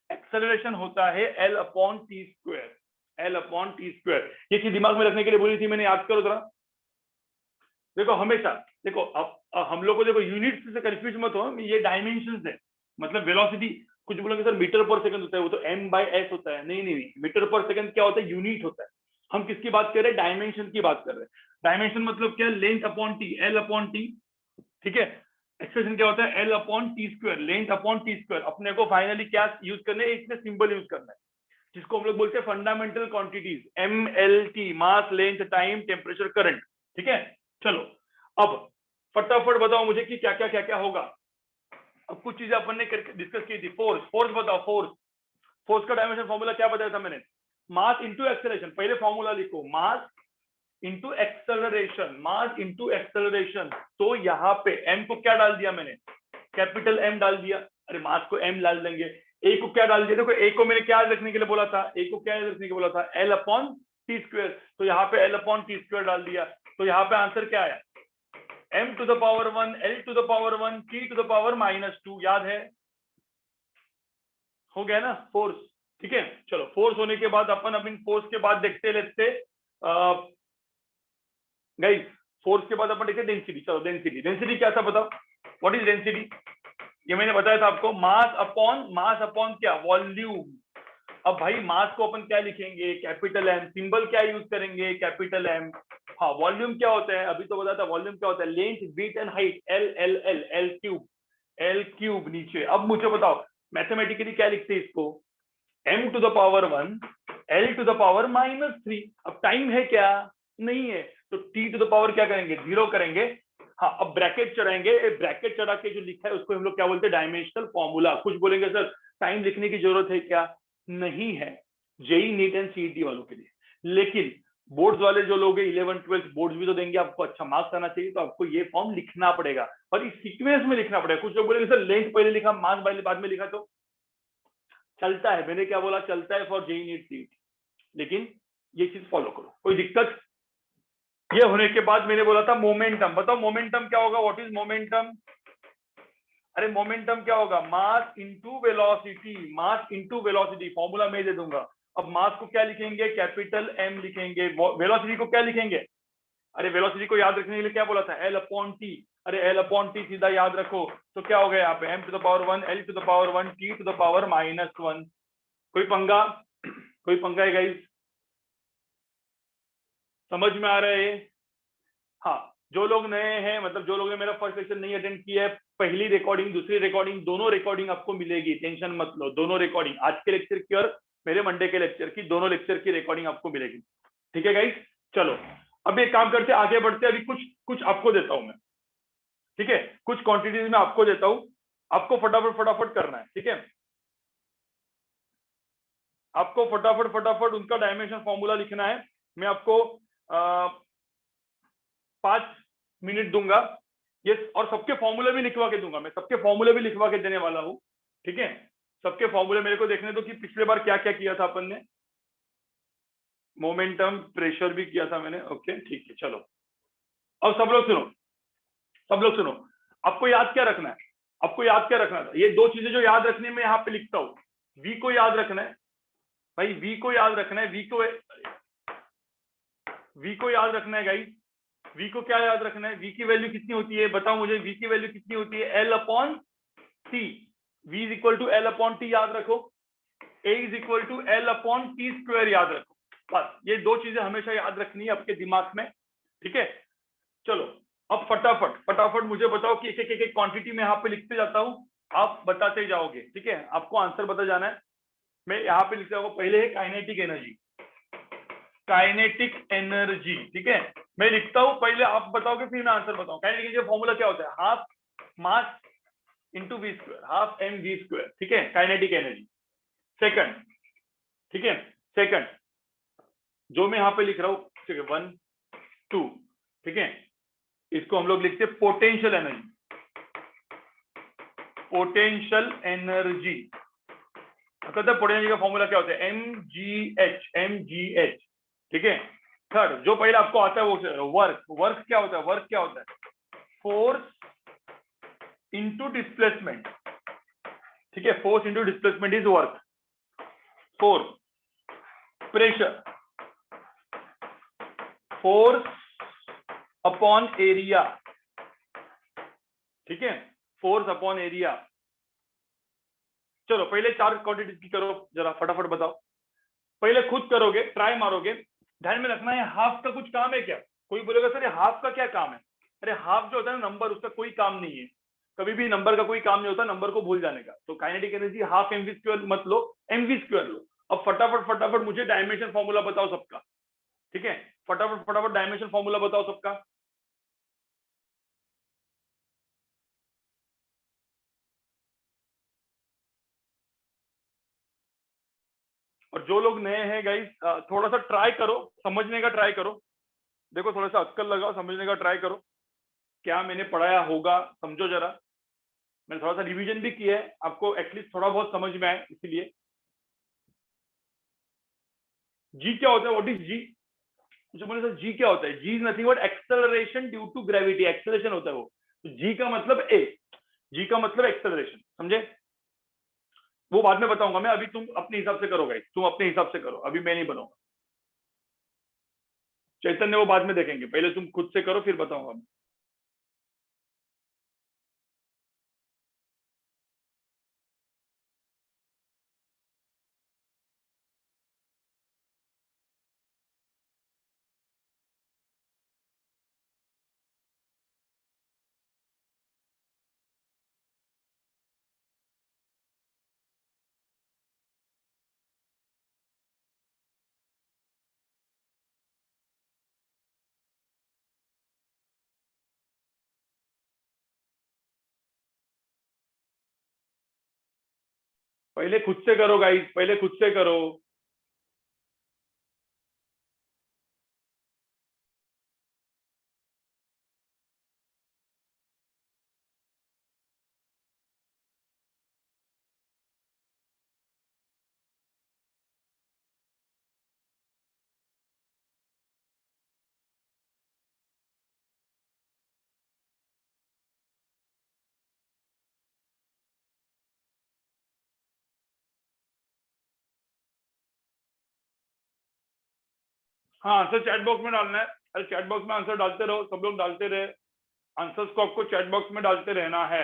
एक्सेलरेशन होता है L upon T square, L upon T square. ये चीज दिमाग में रखने के लिए बोली थी मैंने, याद करो जरा। देखो हमेशा, देखो अब हम लोग को देखो यूनिट से कंफ्यूज मत हो, ये डायमेंशन है। मतलब वेलोसिटी कुछ बोलोगे सर मीटर पर सेकंड होता है, वो तो m/s होता है। नहीं नहीं नहीं, मीटर पर सेकंड क्या होता है, यूनिट होता है। हम किसकी बात कर रहे हैं, डायमेंशन की बात कर रहे हैं। डायमेंशन मतलब क्या, length upon T, L upon T. ठीक है, एक्सप्रेशन क्या होता है, L upon T square, length upon T square. अपने को फाइनली क्या यूज करना है, इसमें सिंबल यूज करना है, जिसको हम लोग बोलते हैं फंडामेंटल क्वांटिटीज, MLT, मास, लेंथ, टाइम, टेम्परेचर, करंट। ठीक है, चलो अब फटाफट बताओ मुझे कि क्या क्या क्या क्या होगा। अब कुछ चीजें अपन ने डिस्कस की थी। फोर्स, फोर्स बताओ, फोर्स, फोर्स का डायमेंशन फॉर्मूला क्या बताया था मैंने, मास इंटू एक्सेलरेशन। पहले फॉर्मूला लिखो, मास into acceleration, mass into acceleration. तो यहाँ पे m को क्या डाल दिया मैंने, कैपिटल M डाल दिया। अरे मास को m डाल देंगे, a को क्या डाल दिया, देखो a को मैंने क्या रखने के लिए बोला था, a को क्या रखने के लिए बोला था, L अपॉन टी स्क्वायर। तो यहाँ पे L अपॉन टी स्क्वायर डाल दिया। तो यहाँ पे आंसर क्या आया, m to the power 1, L to the power 1, t to the power -2। याद है, हो गया ना फोर्स। ठीक है, चलो फोर्स होने के बाद अपन अब इन फोर्स के बाद देखते लेते गाइस, फोर्स के बाद अपन देखते डेंसिटी। चलो डेंसिटी, डेंसिटी क्या था बताओ, व्हाट इज डेंसिटी। ये मैंने बताया था आपको, मास अपॉन क्या, वॉल्यूम। अब भाई मास को अपन क्या लिखेंगे, कैपिटल M। सिंबल क्या यूज करेंगे, कैपिटल M। हाँ, वॉल्यूम क्या होता है, अभी तो बताया था वॉल्यूम क्या होता है, length width and height, L L L L cube, L cube नीचे। अब मुझे बताओ मैथमेटिकली क्या लिखते हैं इसको, m to the power 1, L to the power -3। अब टाइम है क्या, नहीं है, तो t टू द पावर क्या करेंगे, 0 करेंगे। हाँ, अब ब्रैकेट चढ़ाएंगे, ब्रैकेट चढ़ा के जो लिखा है उसको हम लोग क्या बोलते हैं, डायमेंशनल फॉर्मूला। कुछ बोलेंगे सर टाइम लिखने की जरूरत है क्या, नहीं है, जेई नीट एंड सीईटी वालों के लिए। लेकिन बोर्ड्स वाले जो लोग 11 12 बोर्ड्स भी तो देंगे, आपको अच्छा मार्क्स आना चाहिए, तो आपको ये फॉर्म लिखना पड़ेगा और इस सीक्वेंस में लिखना पड़ेगा। कुछ लोग बोलेंगे सर लेंथ पहले लिखा, मास बाद में लिखा, तो चलता है। मैंने क्या बोला, चलता है फॉर जेई नीट सीईटी, लेकिन ये चीज फॉलो करो, कोई दिक्कत। ये होने के बाद मैंने बोला था मोमेंटम। बताओ मोमेंटम क्या होगा, व्हाट इज मोमेंटम। अरे मोमेंटम क्या होगा, mass into velocity, mass into velocity. Formula मैं दे दूंगा। अब मास को क्या लिखेंगे, कैपिटल M लिखेंगे। वेलोसिटी को क्या लिखेंगे, अरे वेलोसिटी को याद रखने के लिए क्या बोला था, L अपॉन टी। अरे L अपॉन टी सीधा याद रखो, तो क्या हो गया यहाँ पे, m to the power 1, L to the power 1, t to the power -1। कोई पंगा, कोई पंगा है गाइस, समझ में आ रहा है। हाँ, जो लोग नए हैं, मतलब जो लोग ने मेरा फर्स्ट लेक्चर नहीं अटेंड किया है, पहली रिकॉर्डिंग दूसरी रिकॉर्डिंग दोनों रिकॉर्डिंग आपको मिलेगी, टेंशन मत लो। दोनों रिकॉर्डिंग, आज के लेक्चर की और मेरे मंडे के लेक्चर की, दोनों लेक्चर की रिकॉर्डिंग आपको मिलेगी। ठीक है गाइस, चलो अब एक काम करते आगे बढ़ते। अभी कुछ आपको देता हूं मैं, ठीक है, कुछ क्वांटिटीज में आपको देता हूं, आपको फटाफट करना है। ठीक है, आपको फटाफट फटाफट उनका डायमेंशन फॉर्मूला लिखना है। मैं आपको 5 मिनट दूंगा ये, और सबके फॉर्मूले भी लिखवा के दूंगा, मैं सबके फॉर्मूले भी लिखवा के देने वाला हूँ। ठीक है, सबके फॉर्मूले मेरे को देखने दो कि पिछले बार क्या क्या किया था अपन ने। मोमेंटम, प्रेशर भी किया था मैंने। ओके ठीक है, चलो अब सब लोग सुनो, सब लोग सुनो। आपको याद क्या रखना है, आपको याद क्या रखना था, ये दो चीजें जो याद रखनी है मैं यहाँ पे लिखता हूँ। वी को याद रखना है भाई, वी को याद रखना है, वी को याद रखना है गाइस। वी को क्या याद रखना है, वी की वैल्यू कितनी होती है, बताओ मुझे, वी की वैल्यू कितनी होती है, L upon T. V is equal to L upon T याद रखो, A is equal to L upon T square याद रखो। बस ये दो चीजें हमेशा याद रखनी है आपके दिमाग में। ठीक है, चलो अब फटाफट फटाफट मुझे बताओ कि एक एक एक क्वांटिटी में यहाँ पे लिखते जाता हूँ, आप बताते जाओगे। ठीक है, आपको आंसर बता जाना है। मैं यहाँ पे लिखता हूँ, पहले है काइनेटिक एनर्जी, काइनेटिक एनर्जी। ठीक है, मैं लिखता हूँ, पहले आप बताओगे फिर मैं आंसर बताऊँ। काइनेटिक एनर्जी फॉर्मूला क्या होता है, half mass into V square, half M V square. ठीक है, काइनेटिक एनर्जी। सेकंड, ठीक है, सेकंड जो मैं यहाँ पे लिख रहा हूँ, ठीक है, 1 2, ठीक है, इसको हम लोग लिखते हैं पोटेंशियल एनर्जी, पोटेंशियल एनर्जी। कहते हैं पोटेंशियल का फॉर्मूला क्या होता है, एम जी एच। ठीक है, थर्ड जो पहले आपको आता है वो वर्क, वर्क क्या होता है, वर्क क्या होता है, फोर्स इंटू डिस्प्लेसमेंट। ठीक है, force into displacement is work. Force, pressure, force upon area. ठीक है, फोर्स अपॉन एरिया। चलो पहले 4 क्वांटिटीज की करो जरा फटाफट बताओ, पहले खुद करोगे, ट्राई मारोगे। ध्यान में रखना है, हाफ का कुछ काम है क्या, कोई बोलेगा सर ये हाफ का क्या काम है, अरे हाफ जो होता है ना नंबर, उसका कोई काम नहीं है, कभी भी नंबर का कोई काम नहीं होता, नंबर को भूल जाने का। तो kinetic energy half M V square मत लो, एम वी स्क्वायर लो। अब फटाफट फटाफट मुझे डायमेंशन फॉर्मूला बताओ सबका। ठीक है, फटाफट फटाफट डायमेंशन फॉर्मूला बताओ सबका। और जो लोग नए हैं गाइस, थोड़ा सा ट्राई करो, समझने का ट्राई करो, देखो थोड़ा सा अक्कल लगाओ, समझने का ट्राई करो, क्या मैंने पढ़ाया होगा समझो जरा। मैंने थोड़ा सा रिवीजन भी किया है, आपको एटलीस्ट थोड़ा बहुत समझ में आए इसलिए। जी क्या होता है, व्हाट इज जी, जो बोले सर जी क्या होता है, G is nothing but acceleration due to gravity, acceleration होता है वो। तो जी का मतलब ए, जी का मतलब एक्सेलरेशन, समझे, वो बाद में बताऊंगा मैं, अभी तुम अपने हिसाब से करो गाइस, तुम अपने हिसाब से करो, अभी मैं नहीं बनाऊंगा। चैतन्य वो बाद में देखेंगे, पहले तुम खुद से करो फिर बताऊंगा मैं। पहले खुद से करो गाइस, पहले खुद से करो। हाँ, आंसर चैट बॉक्स में डालना है, अरे चैट बॉक्स में आंसर डालते रहो, सब लोग डालते रहे, आंसर्स को आपको चैट बॉक्स में डालते रहना है।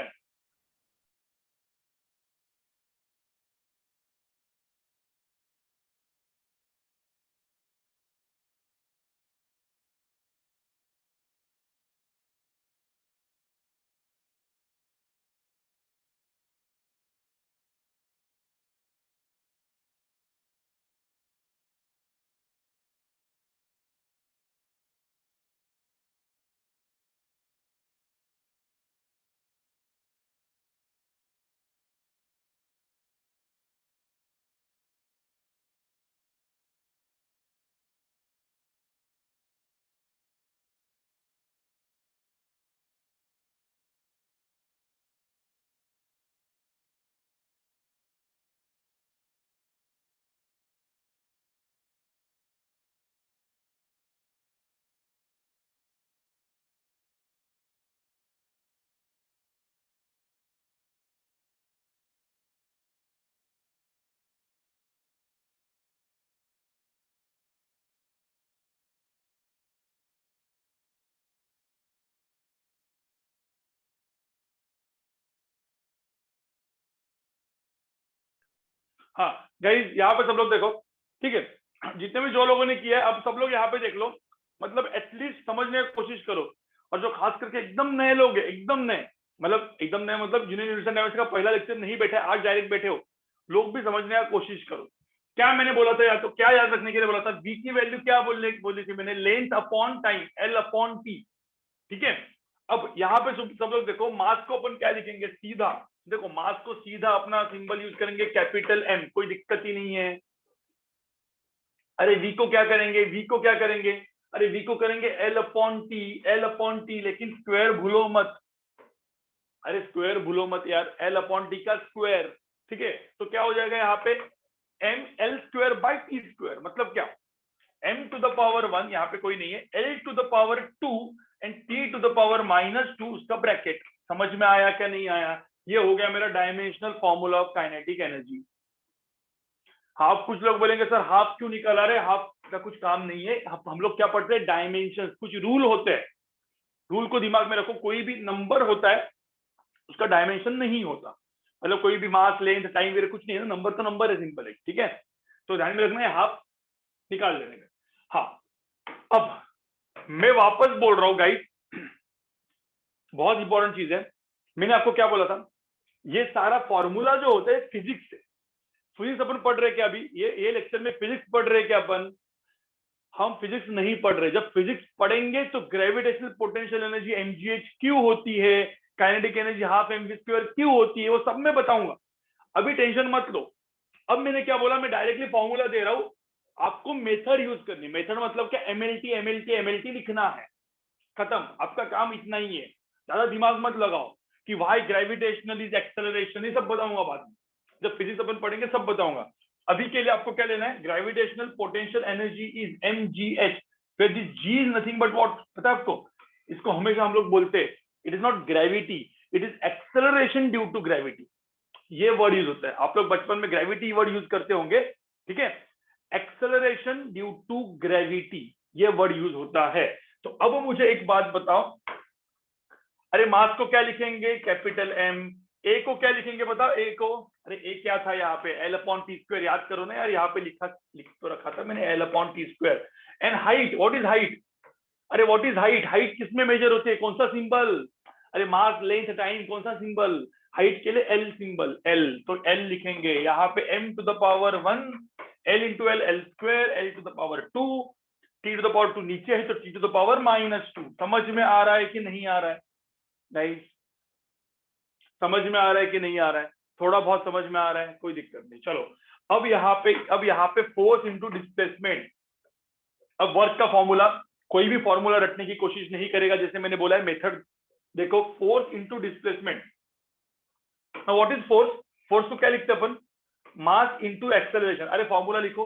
हाँ गाइस, यहाँ पे सब लोग देखो, ठीक है, जितने भी जो लोगों ने किया है अब सब लोग यहाँ पे देख लो, मतलब एटलीस्ट समझने की कोशिश करो। और जो खास करके एकदम नए लोग हैं, एकदम नए, मतलब एकदम नए मतलब जिन्हें न्यूट्रिशन डायमेंशन का पहला लेक्चर नहीं बैठे, आज डायरेक्ट बैठे हो, लोग भी समझने की कोशिश करो। क्या मैंने बोला था, या तो क्या याद रखने के लिए बोला था, वी की वैल्यू क्या बोली थी मैंने, length upon time, L upon T, ठीक है। अब यहाँ पे सब लोग देखो, मास को अपन क्या लिखेंगे, सीधा देखो, मास को सीधा अपना सिंबल यूज करेंगे कैपिटल एम, कोई दिक्कत ही नहीं है। अरे वी को क्या करेंगे, वी को क्या करेंगे, अरे वी को करेंगे L upon T, L upon T, लेकिन स्क्वायर भूलो मत, अरे स्क्वायर भूलो मत यार, एल अपॉन टी का स्क्वायर, ठीक है। तो क्या हो जाएगा यहाँ पे, M L square by T square, मतलब क्या, m टू द पावर 1, यहाँ पे कोई नहीं है, l to the power 2 and t to the power -2, उसका ब्रैकेट। समझ में आया क्या नहीं आया, ये हो गया मेरा dimensional formula of kinetic energy. Half, कुछ लोग बोलेंगे सर हाफ क्यों निकाला रहे, हाफ का कुछ काम नहीं है, हम लोग क्या पढ़ते हैं, डायमेंशन, कुछ रूल होते हैं, रूल को दिमाग में रखो, कोई भी नंबर होता है उसका डायमेंशन नहीं होता, मतलब कोई भी मास लेंथ टाइम वगैरह कुछ नहीं है, नंबर तो नंबर है, सिंपल है, ठीक है। तो ध्यान में रखना है, हाफ निकाल देने का। हाँ, अब मैं वापस बोल रहा हूं गाइस, बहुत इंपॉर्टेंट चीज है, मैंने आपको क्या बोला था, ये सारा फॉर्मूला जो होता है फिजिक्स से, फिजिक्स अपन पढ़ रहे क्या अभी, ये लेक्चर में फिजिक्स पढ़ रहे क्या अपन, हम फिजिक्स नहीं पढ़ रहे। जब फिजिक्स पढ़ेंगे तो ग्रेविटेशनल पोटेंशियल एनर्जी mgh क्यों होती है, kinetic energy half mv square क्यों होती है, वो सब मैं बताऊंगा, अभी टेंशन मत लो। अब मैंने क्या बोला, मैं डायरेक्टली फॉर्मूला दे रहा हूं, आपको मेथड यूज करनी, मेथड मतलब क्या, एमएलटी एमएलटी एमएलटी लिखना है, खत्म, आपका काम इतना ही है, ज्यादा दिमाग मत लगाओ कि वाई ग्रेविटेशनल इज एक्सेलरेशन, ये सब बताऊंगा बाद में, जब फिजिक्स अपन पढ़ेंगे सब बताऊंगा। अभी के लिए आपको क्या लेना है, gravitational potential energy is mgh, फिर this g is nothing but what, पता है आपको, इसको हमेशा हम लोग बोलते हैं, it is not gravity, it is acceleration due to gravity, ये वर्ड यूज होता है, आप लोग बचपन में ग्रेविटी वर्ड यूज करते होंगे, ठीक है, एक्सेलरेशन ड्यू टू ग्रेविटी, ये वर्ड यूज होता है। तो अब मुझे एक बात बताओ, अरे मास को क्या लिखेंगे, कैपिटल एम, ए को क्या लिखेंगे बताओ, ए को, अरे ए क्या था यहाँ पे, एल अपॉन टी स्क्वायर, याद करो ना यार, यहाँ पे लिख तो रखा था मैंने, L upon T square. And height, what is height, अरे व्हाट इज हाइट, हाइट किसमें मेजर होती है, कौन सा सिंबल, अरे मास लेंथ टाइम, कौन सा सिंबल, हाइट के लिए एल सिंबल, एल, तो एल लिखेंगे यहाँ पे, m to the power 1, L into L, L square, L to the power 2, T to the power 2 नीचे है तो टी टू द पावर -2। समझ में आ रहा है कि नहीं आ रहा है गाइस, समझ में आ रहा है कि नहीं आ रहा है, थोड़ा बहुत समझ में आ रहा है, कोई दिक्कत नहीं, चलो। अब यहाँ पे फोर्स इंटू डिस्प्लेसमेंट, अब वर्क का फॉर्मूला, कोई भी फॉर्मूला रटने की कोशिश नहीं करेगा, जैसे मैंने बोला है मेथड देखो, force into displacement, what is force, force को क्या लिखते हैं अपन, मास इंटू एक्सेलरेशन, अरे फॉर्मूला लिखो,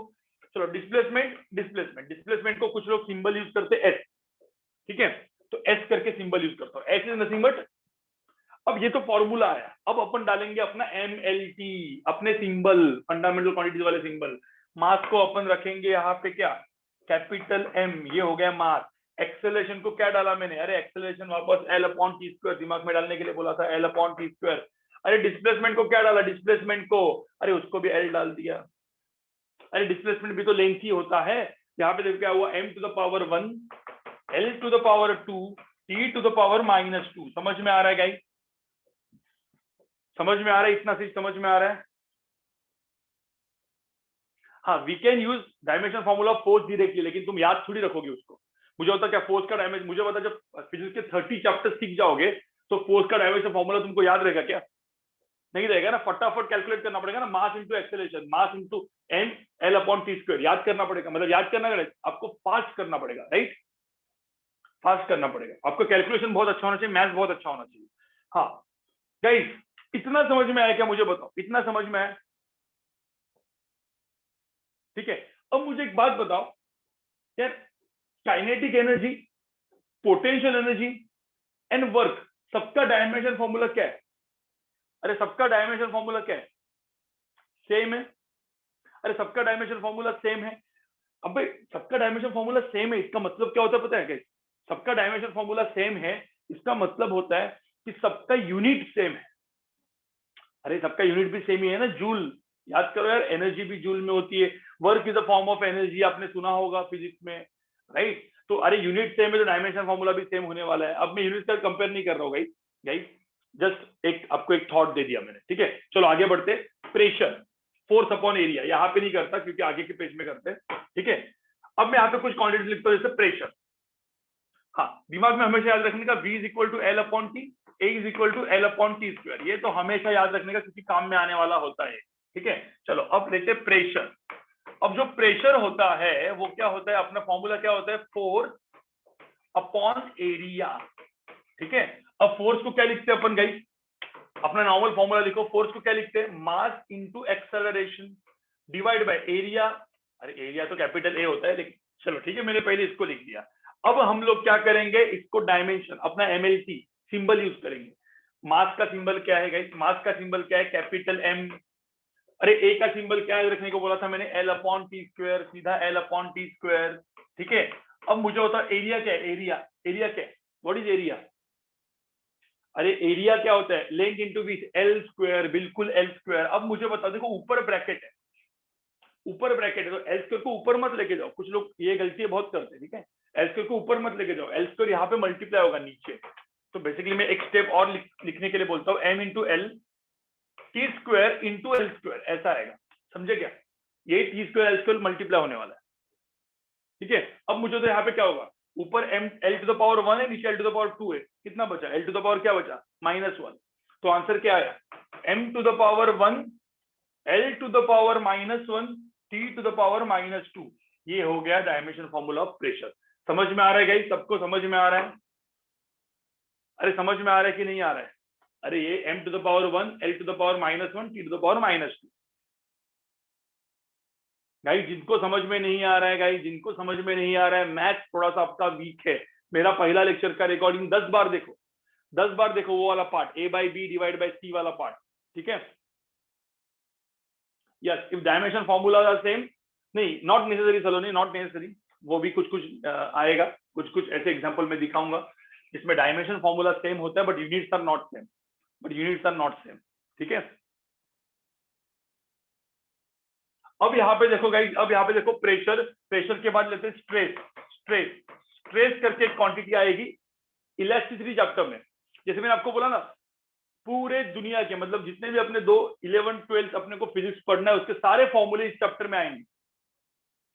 चलो, डिस्प्लेसमेंट, डिस्प्लेसमेंट, डिस्प्लेसमेंट को कुछ लोग सिंबल यूज करते हैं एस, ठीक है, तो एस करके सिंबल यूज करता हूं, एस इज नथिंग बट, अब ये तो फॉर्मूला आया, अब अपन डालेंगे अपना MLT, अपने सिंबल, फंडामेंटल क्वांटिटीज वाले सिंबल, मास को अपन रखेंगे यहाँ पे क्या, कैपिटल M, ये हो गया मास। एक्सेलरेशन को क्या डाला मैंने, अरे एक्सेलरेशन वापस L अपॉन टी स्क्वायर, दिमाग में डालने के लिए बोला था, L अपॉन टी स्क्वायर। अरे डिस्प्लेसमेंट को क्या डाला, डिस्प्लेसमेंट को, अरे उसको भी L डाल दिया, अरे डिस्प्लेसमेंट भी तो लेंथ ही होता है, यहाँ पे देखो क्या हुआ, m to the power 1, L to the power 2, T to the power -2। समझ में आ रहा है गाइस, समझ में आ रहा है, इतना सी समझ में आ रहा है। हाँ, we can use dimension formula of force directly, लेकिन तुम याद थोड़ी रखोगे उसको, मुझे होता क्या, फोर्स का डायमेंशन, मुझे पता जब फिजिक्स के 30 चैप्टर सीख जाओगे तो फोर्स का डायमेंशन फॉर्मूला तुमको याद रहेगा क्या, नहीं रहेगा ना, फटाफट कैलकुलेट करना पड़ेगा ना, mass into acceleration, mass into M L upon T square, याद करना पड़ेगा, मतलब याद करना आपको फास्ट करना पड़ेगा, राइट, फास्ट करना पड़ेगा आपको, कैलकुलेशन बहुत अच्छा होना चाहिए, मैथ्स बहुत अच्छा होना चाहिए। हाँ गाइस, इतना समझ में आया क्या, मुझे बताओ, इतना समझ में आया, ठीक है। अब मुझे एक बात बताओ यार, kinetic energy, potential energy and work, सबका डायमेंशन फॉर्मूला क्या है, अरे सबका डायमेंशन फॉर्मूला क्या है, सेम है, अरे सबका डायमेंशन फॉर्मूला सेम है, अब भाई सबका डायमेंशन फॉर्मूला सेम है, इसका मतलब क्या होता है पता है क्या, सबका डायमेंशन फॉर्मूला सेम है, इसका मतलब होता है कि सबका यूनिट सेम है, अरे सबका यूनिट भी सेम ही है ना, जूल, याद करो यार, एनर्जी भी जूल में होती है, work is a form of energy, आपने सुना होगा फिजिक्स में, राइट। तो अरे यूनिट सेम है तो डायमेंशन फॉर्मूला भी सेम होने वाला है। अब मैं यूनिट का कंपेयर नहीं कर रहा हूँ गाइस, जस्ट एक आपको एक थॉट दे दिया मैंने, ठीक है। चलो आगे बढ़ते। प्रेशर, फोर्स अपॉन एरिया, यहाँ पे नहीं करता क्योंकि आगे के पेज में करते हैं, ठीक है। अब मैं यहाँ पे कुछ क्वांटिटी लिखता हूँ, जैसे प्रेशर। हाँ, दिमाग में हमेशा याद रखने का, V is equal to L upon T, A is equal to L upon T square, ये तो हमेशा याद रखने का क्योंकि काम में आने वाला होता है, ठीक है। चलो अब लेते हैं प्रेशर। अब जो प्रेशर होता है वो क्या होता है, अपना फॉर्मूला क्या होता है, फोर्स अपॉन एरिया, ठीक है। अब फोर्स को क्या लिखते हैं अपन गाइस, अपना नॉर्मल फॉर्मूला लिखो, फोर्स को क्या लिखते हैं, mass into acceleration divide by area. अरे एरिया तो कैपिटल ए होता है, लेकिन चलो ठीक है, मैंने पहले इसको लिख दिया। अब हम लोग क्या करेंगे, इसको डायमेंशन, अपना एमएलटी सिंबल यूज करेंगे। मास का सिंबल क्या है गाइस, मास का सिंबल क्या है, कैपिटल एम। अरे ए का सिंबल क्या है रखने को बोला था मैंने, एल अपॉन टी स्क्वायर, सीधा एल अपॉन टी स्क्वायर, ठीक है। अब मुझे होता है एरिया क्या है, एरिया, एरिया क्या है, व्हाट इज एरिया। अरे एरिया क्या होता है, length into width, L square, बिल्कुल एल स्क्वायर। अब मुझे बताओ, देखो ऊपर ब्रैकेट है, ऊपर ब्रैकेट है, तो एल स्क्वायर को ऊपर मत लेके जाओ, कुछ लोग ये गलती बहुत करते हैं, ठीक है। एल स्क्वायर को ऊपर मत लेके जाओ, एल स्क्वायर यहाँ पे मल्टीप्लाई होगा नीचे। तो बेसिकली मैं एक स्टेप और लिखने के लिए बोलता हूँ, M into L T square into L square, ऐसा आएगा, समझे क्या। ये T square L square multiply होने वाला है, ठीक है। अब मुझे तो यहाँ पे क्या होगा, ऊपर M L to the power 1 है, नीचे एल टू द पावर 2 है, कितना बचा, एल टू द पावर क्या बचा, -1। तो आंसर क्या आया, M to the power 1 L to the power -1 T to the power -2। ये हो गया डायमेंशन फॉर्मूला ऑफ प्रेशर। समझ में आ रहा है गाइस, सबको समझ में आ रहा है। अरे समझ में आ रहा है कि नहीं आ रहा है। अरे ये m to the power 1 l to the power -1 t to the power -2। Guys जिनको समझ में नहीं आ रहा है, गाइस जिनको समझ में नहीं आ रहा है, मैथ थोड़ा सा आपका वीक है, मेरा पहला लेक्चर का रिकॉर्डिंग 10 बार देखो, 10 बार देखो, वो वाला part a by B divide by C वाला पार्ट, ठीक है। Yes, if dimension formula are same, नहीं not necessary Saloni, not necessary, वो भी कुछ कुछ आएगा, कुछ कुछ ऐसे एग्जांपल में दिखाऊंगा जिसमें डायमेंशन फॉर्मूला सेम होता है but units are not same, ठीक है। अब यहाँ पे देखो गाइस, अब यहाँ पे देखो प्रेशर, प्रेशर के बाद लेते हैं स्ट्रेस। स्ट्रेस, स्ट्रेस करके एक क्वांटिटी आएगी इलास्टिसिटी चैप्टर में। जैसे मैंने आपको बोला ना, पूरे दुनिया के मतलब जितने भी अपने 11th 12th अपने को फिजिक्स पढ़ना है, उसके सारे फॉर्मूले इस चैप्टर में आएंगे,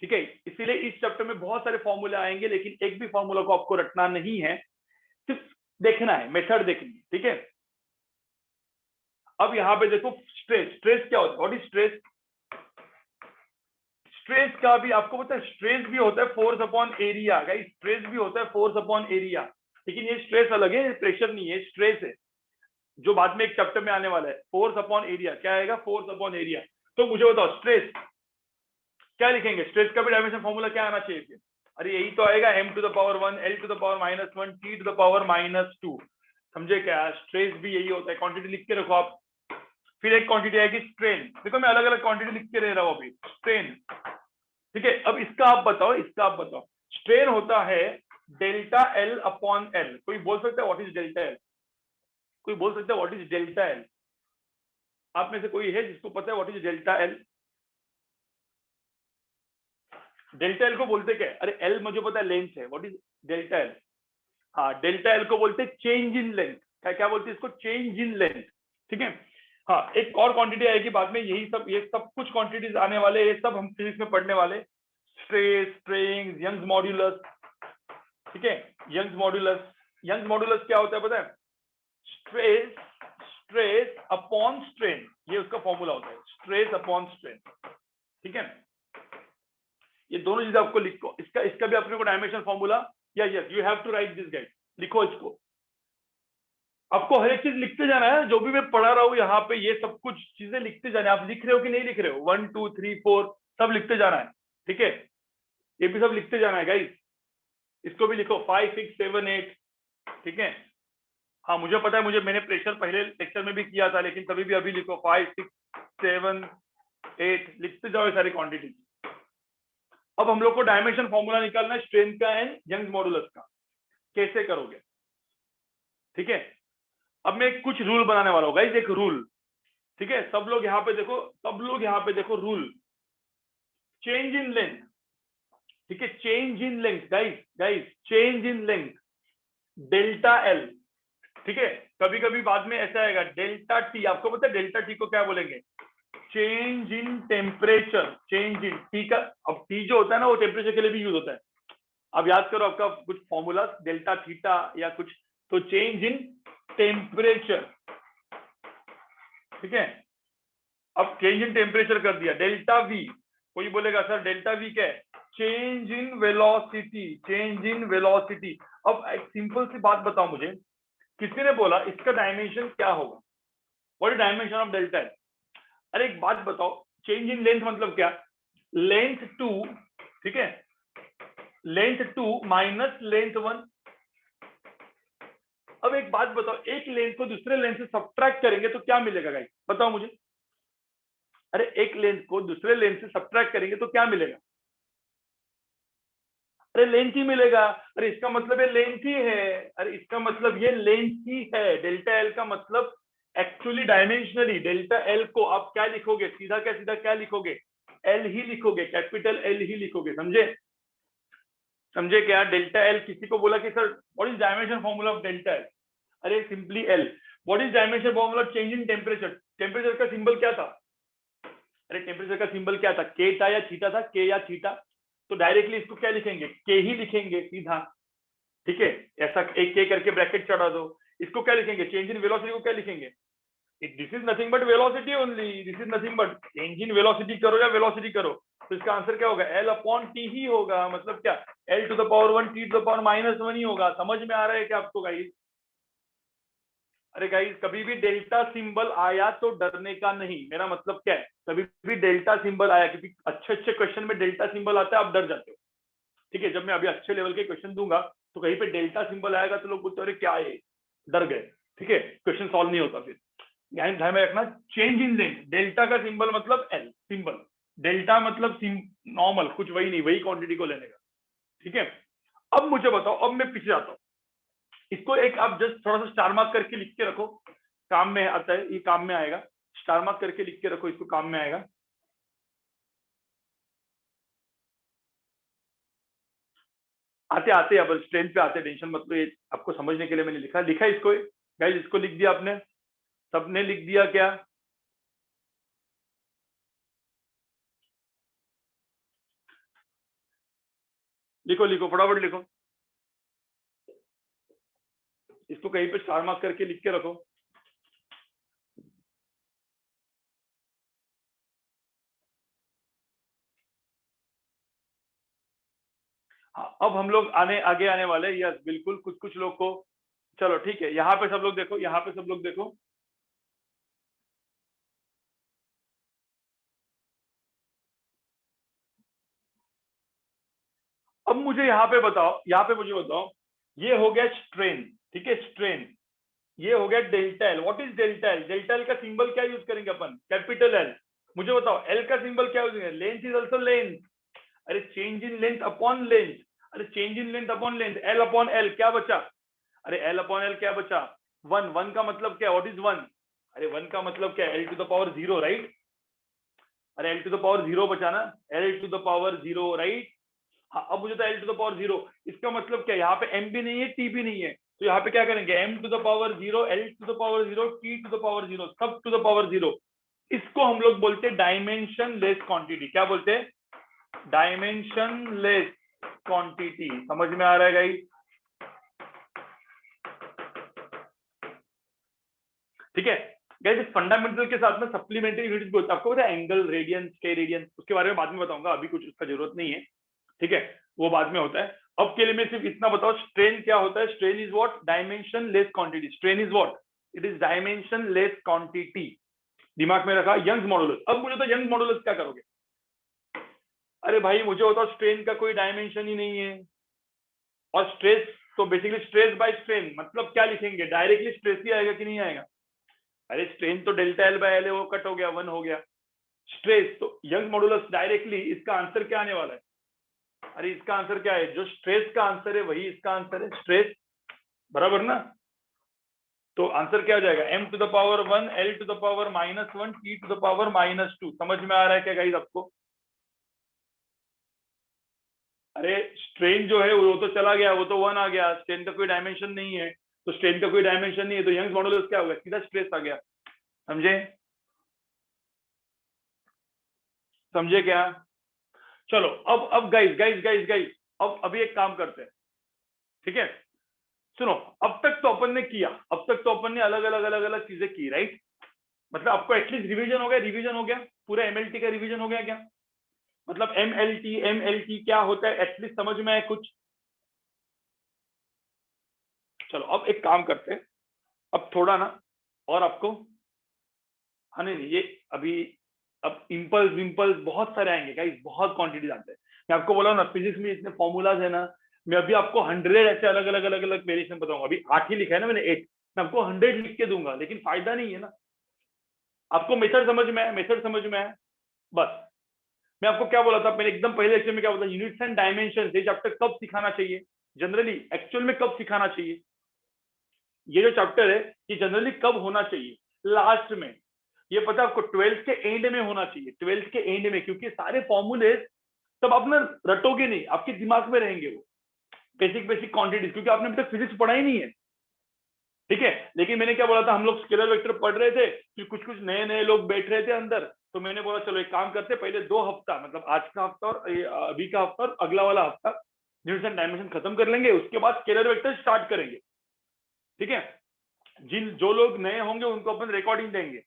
ठीक है। इसीलिए इस चैप्टर में बहुत सारे फॉर्मूले आएंगे, लेकिन एक भी फॉर्मूला को आपको रटना नहीं है, सिर्फ देखना है, मेथड देखनी है, ठीक है। अब यहाँ पे देखो स्ट्रेस, स्ट्रेस क्या होता है, व्हाट इज स्ट्रेस। स्ट्रेस का भी आपको पता है, स्ट्रेस भी होता है force upon area, guys stress भी होता है फोर्स अपॉन एरिया, लेकिन ये स्ट्रेस अलग है, प्रेशर नहीं है, स्ट्रेस है, जो बाद में एक चैप्टर में आने वाला है। फोर्स अपॉन एरिया क्या आएगा, फोर्स अपॉन एरिया। तो मुझे बताओ स्ट्रेस क्या लिखेंगे, स्ट्रेस का भी डायमेंशन फॉर्मूला क्या आना चाहिए फिर, अरे यही तो आएगा, m to the power 1 l to the power -1 t to the power -2। समझे क्या, स्ट्रेस भी यही होता है, क्वांटिटी लिख के रखो आप। फिर एक क्वांटिटी आएगी स्ट्रेन, देखो मैं अलग अलग क्वांटिटी लिख के रह रहा हूँ अभी, स्ट्रेन, ठीक है। अब इसका आप बताओ, स्ट्रेन होता है डेल्टा एल अपॉन एल। कोई बोल सकता है व्हाट इज डेल्टा एल, कोई बोल सकता है व्हाट इज डेल्टा एल, आप में से कोई है जिसको पता है what is delta L. Delta L को बोलते क्या है, अरे एल मुझे पता है लेंथ है, व्हाट इज डेल्टा एल। हाँ, डेल्टा एल को बोलते हैं चेंज इन लेंथ, क्या क्या बोलते हैं इसको, चेंज इन लेंथ, ठीक है। हाँ, एक और क्वांटिटी आएगी बाद में, यही सब, ये सब कुछ क्वांटिटीज आने वाले, ये सब हम फिजिक्स में पढ़ने वाले। स्ट्रेस, स्ट्रेन, यंग्स मॉड्यूलस, ठीक है। यंग्स मॉड्यूलस क्या होता है पता है, स्ट्रेस, स्ट्रेस अपॉन स्ट्रेन, ये उसका फॉर्मूला होता है, स्ट्रेस अपॉन स्ट्रेन, ठीक है। ये दोनों चीजें आपको लिखो, इसका भी अपने को dimension formula, yes you have to write this guys, लिखो इसको, आपको हर एक चीज लिखते जाना है, जो भी मैं पढ़ा रहा हूँ यहाँ पे, ये सब कुछ चीजें लिखते जाना है। आप लिख रहे हो कि नहीं लिख रहे हो, 1 2 3 4 सब लिखते जाना है, ठीक है। ये भी सब लिखते जाना है गाइस, इसको भी लिखो 5 6 7 8, ठीक है। हाँ मुझे पता है, मैंने प्रेशर पहले लेक्चर में भी किया था, लेकिन तभी भी अभी लिखो 5 6 7 8, लिखते जाओ सारी क्वांटिटी। अब हम लोग को डायमेंशन फॉर्मूला निकालना है स्ट्रेन का एंड यंग्स मॉडुलस का, कैसे करोगे, ठीक है। अब मैं कुछ रूल बनाने वाला हूँ गाइस, एक रूल, ठीक है, सब लोग यहाँ पे देखो रूल, चेंज इन लेंथ, ठीक है, change in length guys, change in length delta L, ठीक है, कभी कभी बाद में ऐसा आएगा डेल्टा टी, आपको पता है डेल्टा टी को क्या बोलेंगे, change in temperature, change in T का, अब टी जो होता है ना वो टेम्परेचर के लिए भी यूज होता है, अब याद करो आपका कुछ फॉर्मूला डेल्टा थीटा या कुछ, तो चेंज इन टेम्परेचर, ठीक है, अब चेंज इन टेम्परेचर कर दिया, डेल्टा वी, कोई बोलेगा सर डेल्टा वी क्या है, change in velocity, change in velocity. अब एक सिंपल सी बात बताओ मुझे, किसी ने बोला इसका डायमेंशन क्या होगा, what is dimension of delta L, अरे एक बात बताओ, चेंज इन लेंथ मतलब क्या, लेंथ 2, ठीक है, लेंथ 2 माइनस लेंथ 1, अब एक बात बताओ, एक लेंथ को दूसरे लेंथ से सब्ट्रैक्ट करेंगे तो क्या मिलेगा गाइस, बताओ मुझे, अरे एक लेंथ को दूसरे लेंथ से सब्ट्रैक्ट करेंगे तो क्या मिलेगा, अरे लेंथ ही मिलेगा, अरे इसका मतलब ये लेंथ ही है, अरे इसका मतलब ये लेंथ ही है, डेल्टा एल का मतलब एक्चुअली डायमेंशनली डेल्टा एल को आप क्या लिखोगे, सीधा क्या लिखोगे, एल ही लिखोगे, कैपिटल एल ही लिखोगे, समझे क्या, डेल्टा एल, किसी को बोला कि sir what is dimension formula of delta L, अरे simply L, what is dimension formula of change in temperature, temperature का सिंबल क्या था, अरे टेम्परेचर का सिंबल क्या था, के था या थीटा था, के या थीटा, तो डायरेक्टली इसको क्या लिखेंगे, के ही लिखेंगे सीधा, ठीक है, ऐसा एक के करके ब्रैकेट चढ़ा दो, इसको क्या लिखेंगे, चेंज इन वेलोसिटी को क्या लिखेंगे, this is nothing but velocity only, this is nothing but change in velocity करो या वेलोसिटी करो, तो इसका आंसर क्या होगा, एल अपॉन टी ही होगा, मतलब क्या, L to the power 1 T to the power -1 ही होगा, समझ में आ रहा है क्या आपको गाइस, अरे गाइस कभी भी डेल्टा सिंबल आया तो डरने का नहीं, मेरा मतलब क्या है, कभी भी डेल्टा सिंबल आया, क्योंकि अच्छे क्वेश्चन में डेल्टा सिंबल आता है आप डर जाते हो, ठीक है, जब मैं अभी अच्छे लेवल के क्वेश्चन दूंगा तो कहीं पे डेल्टा सिंबल आएगा तो लोग बोलते अरे क्या है, डर गए, ठीक है, क्वेश्चन सॉल्व नहीं होता, फिर ध्यान में रखना, चेंज इन लेंथ, डेल्टा का सिंबल मतलब एल सिंबल, डेल्टा मतलब नॉर्मल, कुछ वही नहीं, वही क्वांटिटी को लेने का, ठीक है, अब मुझे बताओ, अब मैं पीछे जाता हूँ, इसको एक आप जस्ट थोड़ा सा स्टार मार्क करके लिख के रखो, काम में आता है, ये काम में आएगा, स्टार मार्क करके लिख के रखो, इसको काम में आएगा, आते आते अब स्ट्रेंथ पे आते, टेंशन मत लो, ये आपको समझने के लिए मैंने लिखा इसको गाइस, इसको लिख दिया आपने, सबने लिख दिया क्या, लिखो लिखो फटाफट लिखो, इसको कहीं पे स्टार मार्क करके लिख के रखो, हाँ, अब हम लोग आगे आने वाले, यस बिल्कुल, कुछ कुछ लोग को, चलो ठीक है, यहाँ पे सब लोग देखो, यहाँ पे सब लोग देखो, अब मुझे यहाँ पे बताओ, मुझे बताओ, ये हो गया स्ट्रेन, ठीक है, स्ट्रेन, ये हो गया delta L, what is delta L, delta L का सिंबल क्या यूज करेंगे अपन, कैपिटल एल, मुझे बताओ एल का सिंबल क्या यूज करेंगे, लेंथ इज ऑल्सो लेंथ, अरे change in length upon length, अरे change in length upon length, L upon L क्या बचा, अरे एल अपॉन एल क्या बचा, वन का मतलब क्या, व्हाट इज वन, अरे वन का मतलब क्या, L to the power 0 right, अरे एल टू द पावर 0 बचा ना, L to the power 0 right, हाँ अब मुझे तो एल टू द पावर 0, इसका मतलब क्या, यहाँ पे एम भी नहीं है टी भी नहीं है, तो यहाँ पे क्या करेंगे, M to the power 0, L to the power 0, T to the power 0, सब टू द पावर 0, इसको हम लोग बोलते हैं डायमेंशन लेस क्वांटिटी, क्या बोलते हैं, डायमेंशन लेस क्वांटिटी, समझ में आ रहा है गाइस, ठीक है गाइस, फंडामेंटल के साथ में सप्लीमेंट्री यूनिट्स भी होता है, आपको पता है एंगल, रेडियंस, के रेडियंस, उसके बारे में बाद में बताऊंगा, अभी कुछ उसका जरूरत नहीं है, ठीक है, वो बाद में होता है, अब के लिए मैं सिर्फ इतना बताओ, स्ट्रेन क्या होता है, strain is what, dimension less quantity, strain is what, it is dimension less quantity, दिमाग में रखा, यंग्स मॉडुलस, अब मुझे तो यंग्स मॉडुलस क्या करोगे, अरे भाई मुझे बताओ स्ट्रेन का कोई डायमेंशन ही नहीं है, और स्ट्रेस, तो बेसिकली स्ट्रेस बाय स्ट्रेन मतलब क्या लिखेंगे, डायरेक्टली स्ट्रेस ही आएगा कि नहीं आएगा, अरे स्ट्रेन तो डेल्टा एल बाय एल है, वो कट हो गया, 1 हो गया, स्ट्रेस तो यंग मॉडुलस डायरेक्टली, इसका आंसर क्या आने वाला है, अरे इसका आंसर क्या है, जो स्ट्रेस का आंसर है वही इसका आंसर है, स्ट्रेस, बराबर ना, तो आंसर क्या हो जाएगा, m to the power 1 l to the power -1 t to the power -2। समझ में आ रहा है क्या गाइस आपको? अरे स्ट्रेन जो है वो तो चला गया, वो तो 1 आ गया, स्ट्रेन का कोई डायमेंशन नहीं है, तो स्ट्रेन का कोई डायमेंशन नहीं है, तो यंग्स मॉडुलस क्या होगा, सीधा स्ट्रेस आ गया। समझे? समझे क्या? चलो अब गाइस गाइस गाइस गाइस, अब अभी एक काम करते हैं, ठीक है? सुनो, अब तक तो अपन ने किया, अब तक तो अपन ने अलग अलग अलग अलग चीजें की, राइट? मतलब आपको एटलीस्ट रिवीजन हो गया, रिवीजन हो गया, पूरा एमएलटी का रिवीजन हो गया क्या? मतलब एमएलटी क्या होता है एटलीस्ट समझ में आए कुछ? चलो अब एक काम करते हैं, अब थोड़ा ना और आपको, हाँ नहीं ये अभी, अब इम्पल्स विम्पल्स बहुत सारे आएंगे गाइस, बहुत क्वांटिटी आते हैं। मैं आपको बोला ना फिजिक्स में इतने फॉर्मूलाज है ना, मैं अभी आपको 100 ऐसे अलग अलग अलग अलग वेरिएशन बताऊंगा। अभी 8 ही लिखा है ना मैंने, 8, मैं आपको 100 लिख के दूंगा, लेकिन फायदा नहीं है ना। आपको मेथड समझ में है, मेथड समझ में है बस। मैं आपको क्या बोला था, मैंने एकदम पहले लेक्चर में क्या बोला, यूनिट्स एंड डायमेंशन ये चैप्टर कब सिखाना चाहिए, जनरली एक्चुअल में कब सिखाना चाहिए? ये जो चैप्टर है ये जनरली कब होना चाहिए? लास्ट में। ये पता है आपको 12th के एंड में होना चाहिए, 12th के एंड में, क्योंकि सारे फॉर्मूले तब आप ना रटोगे नहीं, आपके दिमाग में रहेंगे वो बेसिक बेसिक क्वांटिटीज, क्योंकि आपने अभी तक फिजिक्स पढ़ा ही नहीं है, ठीक है? लेकिन मैंने क्या बोला था, हम लोग स्केलर वेक्टर पढ़ रहे थे, फिर कुछ कुछ नए नए लोग बैठ रहे थे अंदर, तो मैंने बोला चलो एक काम करते, पहले 2 हफ्ता, मतलब आज का हफ्ता और अभी का हफ्ता और अगला वाला हफ्ता यूनिट्स एंड डायमेंशन खत्म कर लेंगे, उसके बाद स्केलर वेक्टर स्टार्ट करेंगे, ठीक है? जो लोग नए होंगे उनको अपन रिकॉर्डिंग देंगे,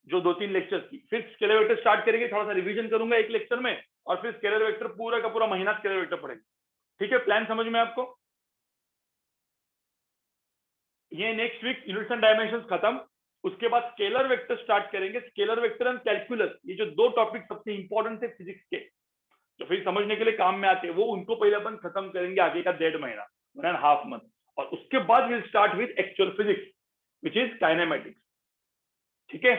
जो 2-3 लेक्चर्स की, फिर स्केलर वेक्टर स्टार्ट करेंगे, थोड़ा सा रिवीजन करूंगा एक लेक्चर में, और फिर स्केलर वेक्टर पूरा का पूरा महीना स्केलर वेक्टर पढ़ेंगे, ठीक है? प्लान समझ में आपको? ये next week units and dimensions खत्म, उसके बाद स्केलर वेक्टर स्टार्ट करेंगे, स्केलर वेक्टर एंड कैलकुलस, ये जो 2 टॉपिक सबसे इंपॉर्टेंट है फिजिक्स के, तो फिर समझने के लिए काम में आते हैं, वो उनको पहले अपन खत्म करेंगे आगे का 1.5 महीना, 1.5 मंथ, और उसके बाद will start with actual physics which is kinematics, ठीक है?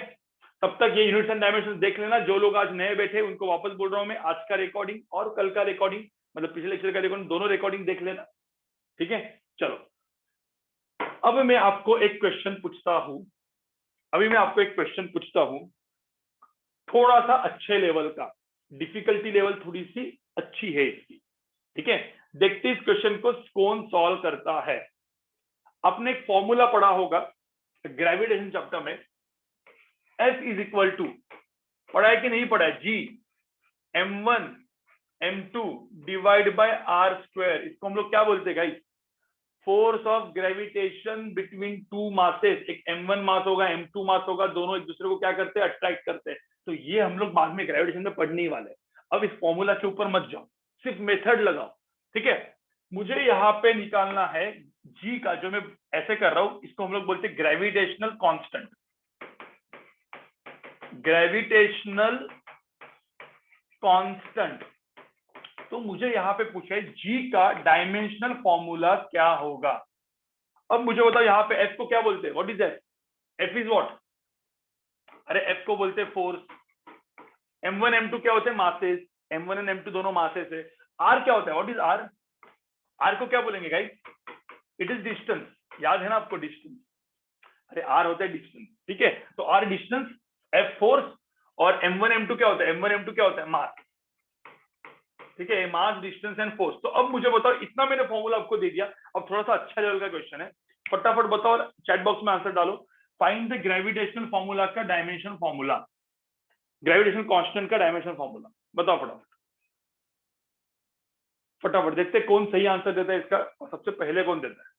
तब तक ये यूनिट्स एंड डायमेंशंस देख लेना। जो लोग आज नए बैठे उनको वापस बोल रहा हूं मैं, आज का रिकॉर्डिंग और कल का रिकॉर्डिंग, मतलब पिछले लेक्चर का रिकॉर्डिंग, दोनों रिकॉर्डिंग देख लेना, ठीक है? चलो अब मैं आपको एक क्वेश्चन पूछता हूं, अभी मैं आपको एक क्वेश्चन पूछता हूं, थोड़ा सा अच्छे लेवल का, डिफिकल्टी लेवल थोड़ी सी अच्छी है इसकी, ठीक है? देखते इस क्वेश्चन को कौन सॉल्व करता है। आपने एक फॉर्मूला पढ़ा होगा ग्रेविटेशन चैप्टर में, F इज इक्वल टू, पढ़ा है कि नहीं पढ़ा है? जी m1 m2 divide by r square, इसको हम लोग क्या बोलते हैं guys? Force of gravitation between 2 masses, एक m1 मास होगा m2 मास होगा, दोनों एक दूसरे को क्या करते हैं, अट्रैक्ट करते हैं। तो ये हम लोग बाद में ग्रेविटेशन में पढ़ने ही वाले हैं। अब इस फॉर्मूला के ऊपर मत जाओ, सिर्फ मेथड लगाओ, ठीक है? मुझे यहाँ पे निकालना है जी का, जो मैं ऐसे कर रहा हूं, इसको हम लोग बोलते हैं ग्रेविटेशनल कांस्टेंट, ग्रेविटेशनल कांस्टेंट। तो मुझे यहाँ पे पूछा है जी का डायमेंशनल फॉर्मूला क्या होगा। अब मुझे बताओ यहाँ पे एफ को क्या बोलते हैं, what is F? F is what? अरे एफ को बोलते हैं फोर्स, m1 m2 क्या होते हैं, मासेस, m1 एंड m2 दोनों मासेस है। आर क्या होता है, व्हाट इज आर? आर को क्या बोलेंगे गाइस? इट इज डिस्टेंस, याद है ना आपको डिस्टेंस? अरे आर होता है डिस्टेंस, ठीक है? तो आर डिस्टेंस, एफ फोर्स, और m1 m2 क्या होता है, m1 m2 क्या होता है, मास, ठीक है? मास, डिस्टेंस एंड फोर्स। तो अब मुझे बताओ, इतना मैंने फॉर्मूला आपको दे दिया, अब थोड़ा सा अच्छा लेवल का क्वेश्चन है, फटाफट बताओ, चैट बॉक्स में आंसर डालो। फाइंड द ग्रेविटेशनल फॉर्मूला का डायमेंशन फॉर्मूला, ग्रेविटेशनल कांस्टेंट का डायमेंशन फॉर्मूला बताओ फटाफट, फटाफट देखते कौन सही आंसर देता है इसका, और सबसे पहले कौन देता है।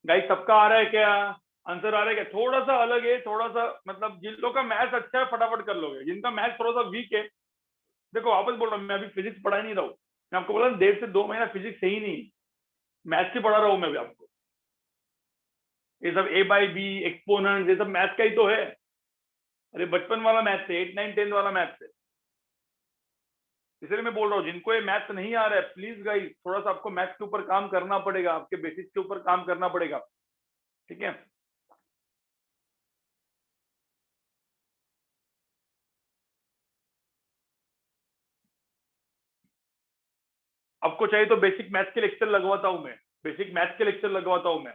गाइस सबका आ रहा है क्या? आंसर आ रहा है क्या? थोड़ा सा अलग है, थोड़ा सा मतलब जिन लोगों का मैथ्स अच्छा है फटाफट कर लोगे, जिनका मैथ्स थोड़ा सा वीक है, देखो वापस बोल रहा हूँ, मैं अभी फिजिक्स पढ़ा ही नहीं रहा हूँ। मैं आपको बोला 1.5 से 2 महीना फिजिक्स है ही नहीं, मैथ्स ही पढ़ा रहा हूँ मैं अभी आपको। ये सब ए बाई बी, एक्सपोनेंट, ये सब मैथ्स का ही तो है। अरे बचपन वाला मैथ्स है, 8, 9, 10 वाला मैथ्स है। इसलिए मैं बोल रहा हूँ जिनको ये मैथ्स नहीं आ रहा है, प्लीज गाइस थोड़ा सा आपको मैथ्स के ऊपर काम करना पड़ेगा, आपके बेसिक्स के ऊपर काम करना पड़ेगा, ठीक है? आपको चाहिए तो बेसिक मैथ्स के लेक्चर लगवाता हूं मैं, बेसिक मैथ्स के लेक्चर लगवाता हूं मैं,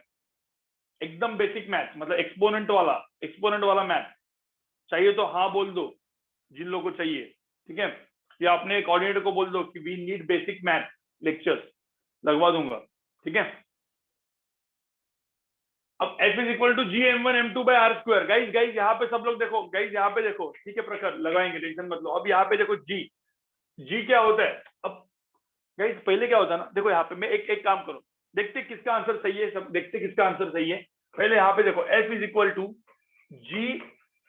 एकदम बेसिक मैथ्स, मतलब एक्सपोनेंट वाला मैथ। चाहिए तो हाँ बोल दो जिन लोगों को चाहिए, ठीक है? या अपने कोऑर्डिनेटर को बोल दो कि we need basic math lectures, लगवा दूंगा, ठीक है? अब f is equal to G m1 m2 by R square. Guys guys यहाँ पे सब लोग देखो, गाइज यहाँ पे देखो, ठीक है प्रखर लगाएंगे, टेंशन मत लो। अब यहाँ पे देखो जी क्या होता है? अब गाइज पहले क्या होता है ना, देखो यहाँ पे मैं एक एक काम करो, देखते किसका आंसर सही है, सब देखते किसका आंसर सही है। पहले यहाँ पे देखो f is equal to G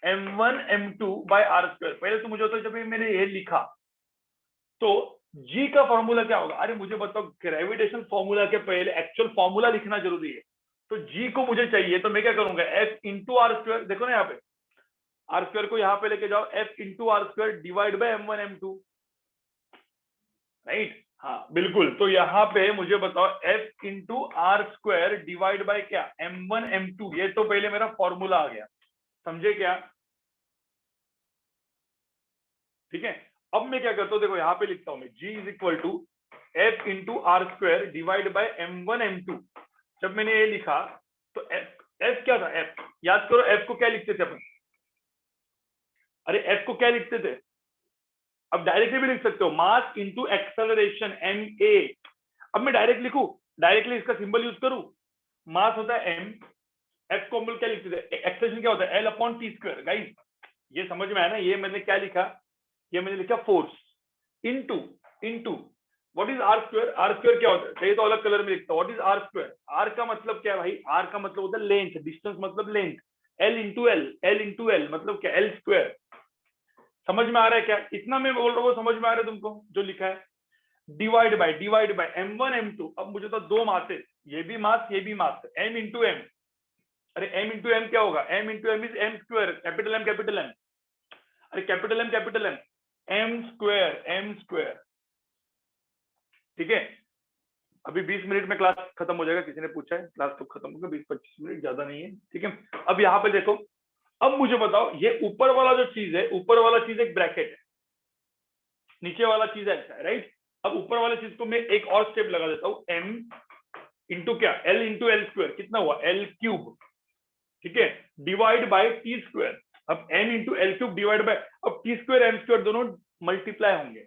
m1 m2 by R square. पहले तो मुझे होता है जब मैंने ये लिखा तो जी का फॉर्मूला क्या होगा? अरे मुझे बताओ, ग्रेविटेशन फॉर्मूला के पहले एक्चुअल फॉर्मूला लिखना जरूरी है। तो जी को मुझे चाहिए तो मैं क्या करूंगा, एफ इंटू आर स्क्वायर, देखो ना यहाँ पे आर स्क्वायर को यहाँ पे लेके जाओ, F into R square divide by m1 m2, right? हाँ बिल्कुल। तो यहाँ पे मुझे बताओ F into R square divide by क्या, m1 m2, ये तो पहले मेरा फॉर्मूला आ गया, समझे क्या? ठीक है। अब मैं क्या करता हूँ, देखो यहाँ पे लिखता हूँ मैं g is equal to F into R square divide by m1 m2। जब मैंने ये लिखा तो f क्या था? f याद करो, f को क्या लिखते थे अपन? अरे f को क्या लिखते थे? अब डायरेक्टली भी लिख सकते हो, मास इंटू एक्सेलरेशन ma। अब मैं डायरेक्ट लिखू, डायरेक्टली इसका सिंबल यूज करूं, मास होता है m, f को हम लोग क्या लिखते थे, एक्सेलरेशन क्या होता है, l upon T square. Guys ये समझ में आया ना? ये मैंने क्या लिखा, ये मैंने लिखा force into into what is R square. R square क्या होता है, चाहिए तो अलग कलर में लिखता हूँ, what is R square. R का मतलब क्या है भाई? आर का मतलब होता है लेंथ, डिस्टेंस मतलब लेंथ। एल इंटू एल मतलब क्या, एल स्क्वायर। समझ में आ रहा है क्या? इतना मैं बोल रहा हूँ समझ में आ रहा है तुमको जो लिखा है? Divide bye m1 m2। अब मुझे तो दो मास है, ये भी मास ये भी मास है, m इंटू एम। अरे m इंटू एम क्या होगा, m into M is m square, capital M capital M। अरे कैपिटल M m स्क्वायर, ठीक है? अभी 20 मिनट में क्लास खत्म हो जाएगा, किसी ने पूछा है, क्लास तो खत्म होगा, 20-25 मिनट, ज्यादा नहीं है, ठीक है? अब यहाँ पे देखो, अब मुझे बताओ ये ऊपर वाला जो चीज है, ऊपर वाला चीज एक ब्रैकेट है, नीचे वाला चीज ऐसा है, राइट? अब ऊपर वाले चीज को मैं एक और स्टेप लगा देता हूँ, m इंटू क्या, एल इंटू एल स्क्वायर, कितना हुआ, एल क्यूब, ठीक है? Divide bye T square. अब m into L cube divide by, अब टी स्क्वायर एम स्क्वायर दोनों मल्टीप्लाई होंगे,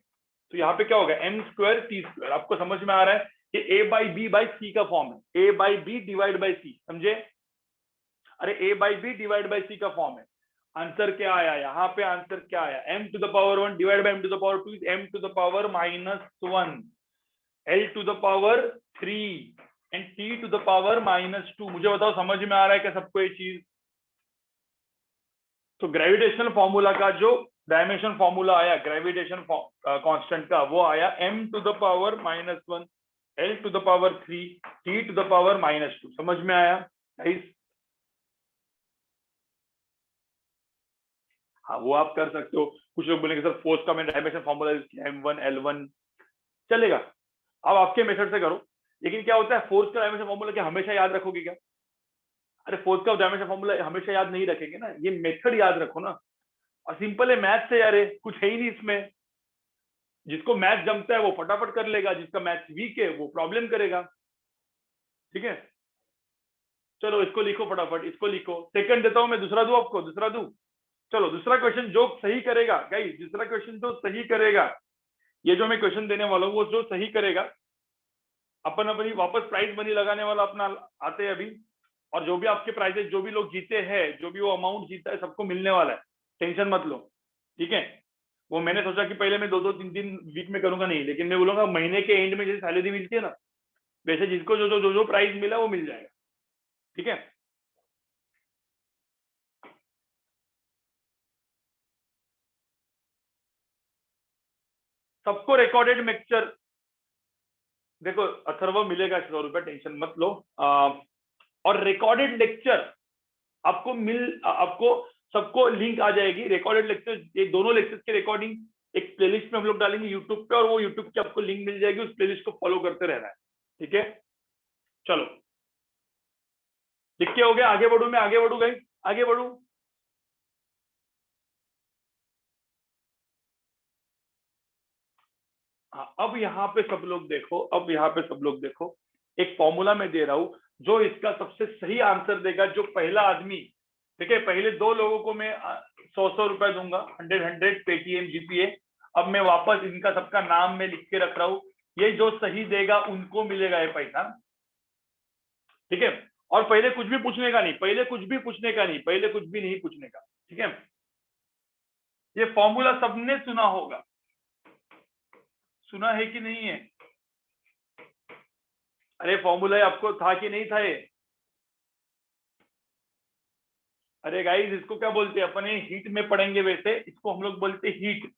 तो यहाँ पे क्या होगा, m स्क्वायर टी स्क्वायर। आपको समझ में आ रहा है कि a by B by C का फॉर्म है, a by B divide by C, समझे? अरे a by B divide by C का फॉर्म है। आंसर क्या आया यहाँ पे, आंसर क्या आया, m to the power 1 divide by m to the power 2 is m to the power -1, l to the power 3 and t to the power -2। मुझे बताओ समझ में आ रहा है क्या सबको ये चीज? तो ग्रेविटेशनल फॉर्मूला का जो डायमेंशन फॉर्मूला आया, ग्रेविटेशन कांस्टेंट का, वो आया m to the power -1, l to the power 3, t to the power -2। समझ में आया गाइस? हाँ वो आप कर सकते हो। कुछ लोग बोलेंगे सर फोर्स का मैंने डायमेंशन फॉर्मूला यूज किया, m1 l1, चलेगा, अब आपके मेथड से करो। लेकिन क्या होता है, फोर्स का डायमेंशन फॉर्मूला क्या हमेशा याद रखोगे क्या? अरे फोर्स का डायमेंशन फॉर्मूला हमेशा याद नहीं रखेंगे ना, ये मेथड याद रखो ना। और सिंपल है, मैथ से यार, कुछ है ही नहीं इसमें। जिसको मैथ जमता है वो फटाफट कर लेगा, जिसका मैथ वीक है वो प्रॉब्लम करेगा, ठीक है? चलो इसको लिखो फटाफट, इसको लिखो, सेकंड देता हूं मैं, दूसरा दूं आपको, दूसरा दूं? चलो दूसरा क्वेश्चन जो सही करेगा गाइस, दूसरा क्वेश्चन जो सही करेगा, ये जो मैं क्वेश्चन देने वाला हूँ वो जो सही करेगा, अपन अपनी वापस प्राइज मनी लगाने वाला अपना आते हैं अभी। और जो भी आपके प्राइजेस, जो भी लोग जीते हैं, जो भी वो अमाउंट जीता है, सबको मिलने वाला है, टेंशन मत लो, ठीक है? वो मैंने सोचा कि पहले मैं 2-2 3-3 वीक में करूंगा नहीं, लेकिन मैं बोलूंगा महीने के एंड में जैसे सैलरी मिलती है ना, वैसे जिसको जो जो जो जो प्राइस मिला वो मिल जाएगा, ठीक है, सबको रिकॉर्डेड लेक्चर देखो, अथर्व मिलेगा 100 रुपए, टेंशन मत लो। और रिकॉर्डेड लेक्चर आपको सबको लिंक आ जाएगी। रिकॉर्डेड लेक्चर, ये दोनों लेक्चर्स की रिकॉर्डिंग एक प्लेलिस्ट में हम लोग डालेंगे यूट्यूब पे, और वो यूट्यूब की आपको लिंक मिल जाएगी, उस प्लेलिस्ट को फॉलो करते रहना है। ठीक है, चलो लिख के हो गया, आगे बढ़ू, मैं आगे बढ़ू गाइस, आगे बढ़ू। हाँ, अब यहाँ पे सब लोग देखो, अब यहाँ पे सब लोग देखो, एक फॉर्मूला मैं दे रहा हूं, जो इसका सबसे सही आंसर देगा, जो पहला आदमी, ठीक है, पहले 2 लोगों को मैं 100 रुपए दूंगा, 100 पेटीएम जीपीए। अब मैं वापस इनका सबका नाम में लिख के रख रहा हूँ, ये जो सही देगा उनको मिलेगा ये पैसा। ठीक है, और पहले कुछ भी पूछने का नहीं, पहले कुछ भी पूछने का नहीं, पहले कुछ भी नहीं पूछने का। ठीक है, ये फॉर्मूला सबने सुना होगा, सुना है कि नहीं है? अरे फॉर्मूला आपको था कि नहीं था ये? अरे गाइस, इसको क्या बोलते हैं अपन, ये हीट में पढ़ेंगे, वैसे इसको हम लोग बोलते हैं हीट।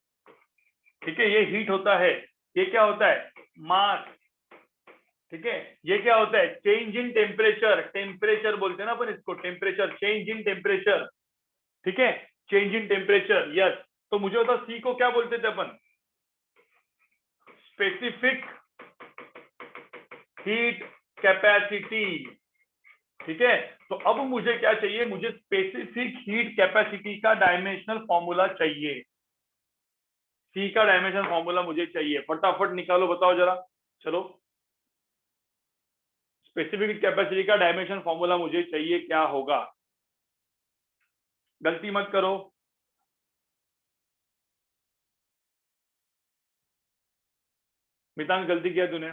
ठीक है, ये हीट होता है, ये क्या होता है, मास। ठीक है, ये क्या होता है, चेंज इन टेम्परेचर, टेम्परेचर बोलते हैं ना अपन इसको, टेम्परेचर, चेंज इन टेम्परेचर। ठीक है, चेंज इन टेम्परेचर, यस। तो मुझे बताओ सी को क्या बोलते थे अपन, स्पेसिफिक हीट कैपेसिटी। ठीक है, तो अब मुझे क्या चाहिए, मुझे स्पेसिफिक हीट कैपेसिटी का डायमेंशनल फॉर्मूला चाहिए। सी का डायमेंशन फॉर्मूला मुझे चाहिए, फटाफट निकालो, बताओ जरा। चलो, स्पेसिफिक कैपेसिटी का डायमेंशन फॉर्मूला मुझे चाहिए, क्या होगा? गलती मत करो। मितांग, गलती किया तूने।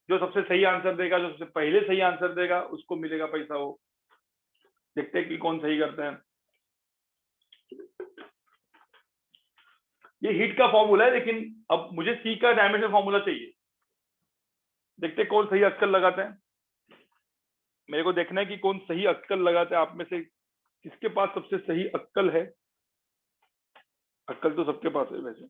जो सबसे सही आंसर देगा, जो सबसे पहले सही आंसर देगा, उसको मिलेगा पैसा। वो देखते हैं कि कौन सही करते हैं। ये हीट का फॉर्मूला है, लेकिन अब मुझे सी का डायमेंशन फॉर्मूला चाहिए। देखते कौन सही अक्कल लगाते हैं। मेरे को देखना है कि कौन सही अक्कल लगाते हैं आप में से, किसके पास सबसे सही अक्कल है। अक्कल तो सबके पास है वैसे।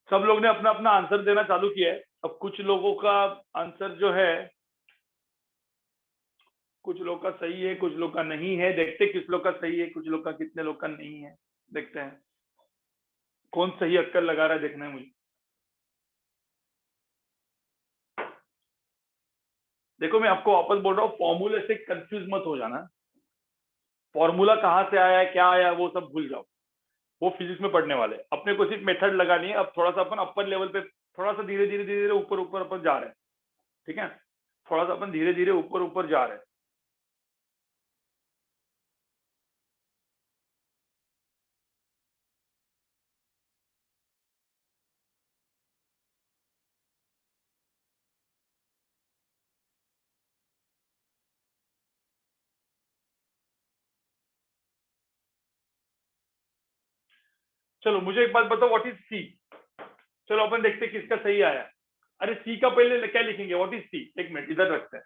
सब लोग ने अपना अपना आंसर देना चालू किया है। अब कुछ लोगों का आंसर जो है, कुछ लोग का सही है, कुछ लोग का नहीं है। देखते किस लोग का सही है, कुछ लोग का, कितने लोग का नहीं है। देखते हैं कौन सही अक्कल लगा रहा है, देखना है मुझे। देखो, मैं आपको वापस बोल रहा हूँ, फॉर्मूले से कंफ्यूज मत हो जाना। फॉर्मूला कहाँ से आया है, क्या आया, वो सब भूल जाओ। वो फिजिक्स में पढ़ने वाले, अपने को सिर्फ मेथड लगानी है। अब थोड़ा सा अपन अपर लेवल पे, थोड़ा सा धीरे धीरे धीरे धीरे ऊपर ऊपर अपन जा रहे हैं। ठीक है, थोड़ा सा अपन धीरे धीरे ऊपर ऊपर जा रहे हैं। चलो मुझे एक बात बताओ, व्हाट इज सी? चलो अपन देखते हैं किसका सही आया। अरे सी का पहले क्या लिखेंगे, व्हाट इज सी? एक मिनट इधर रखते हैं,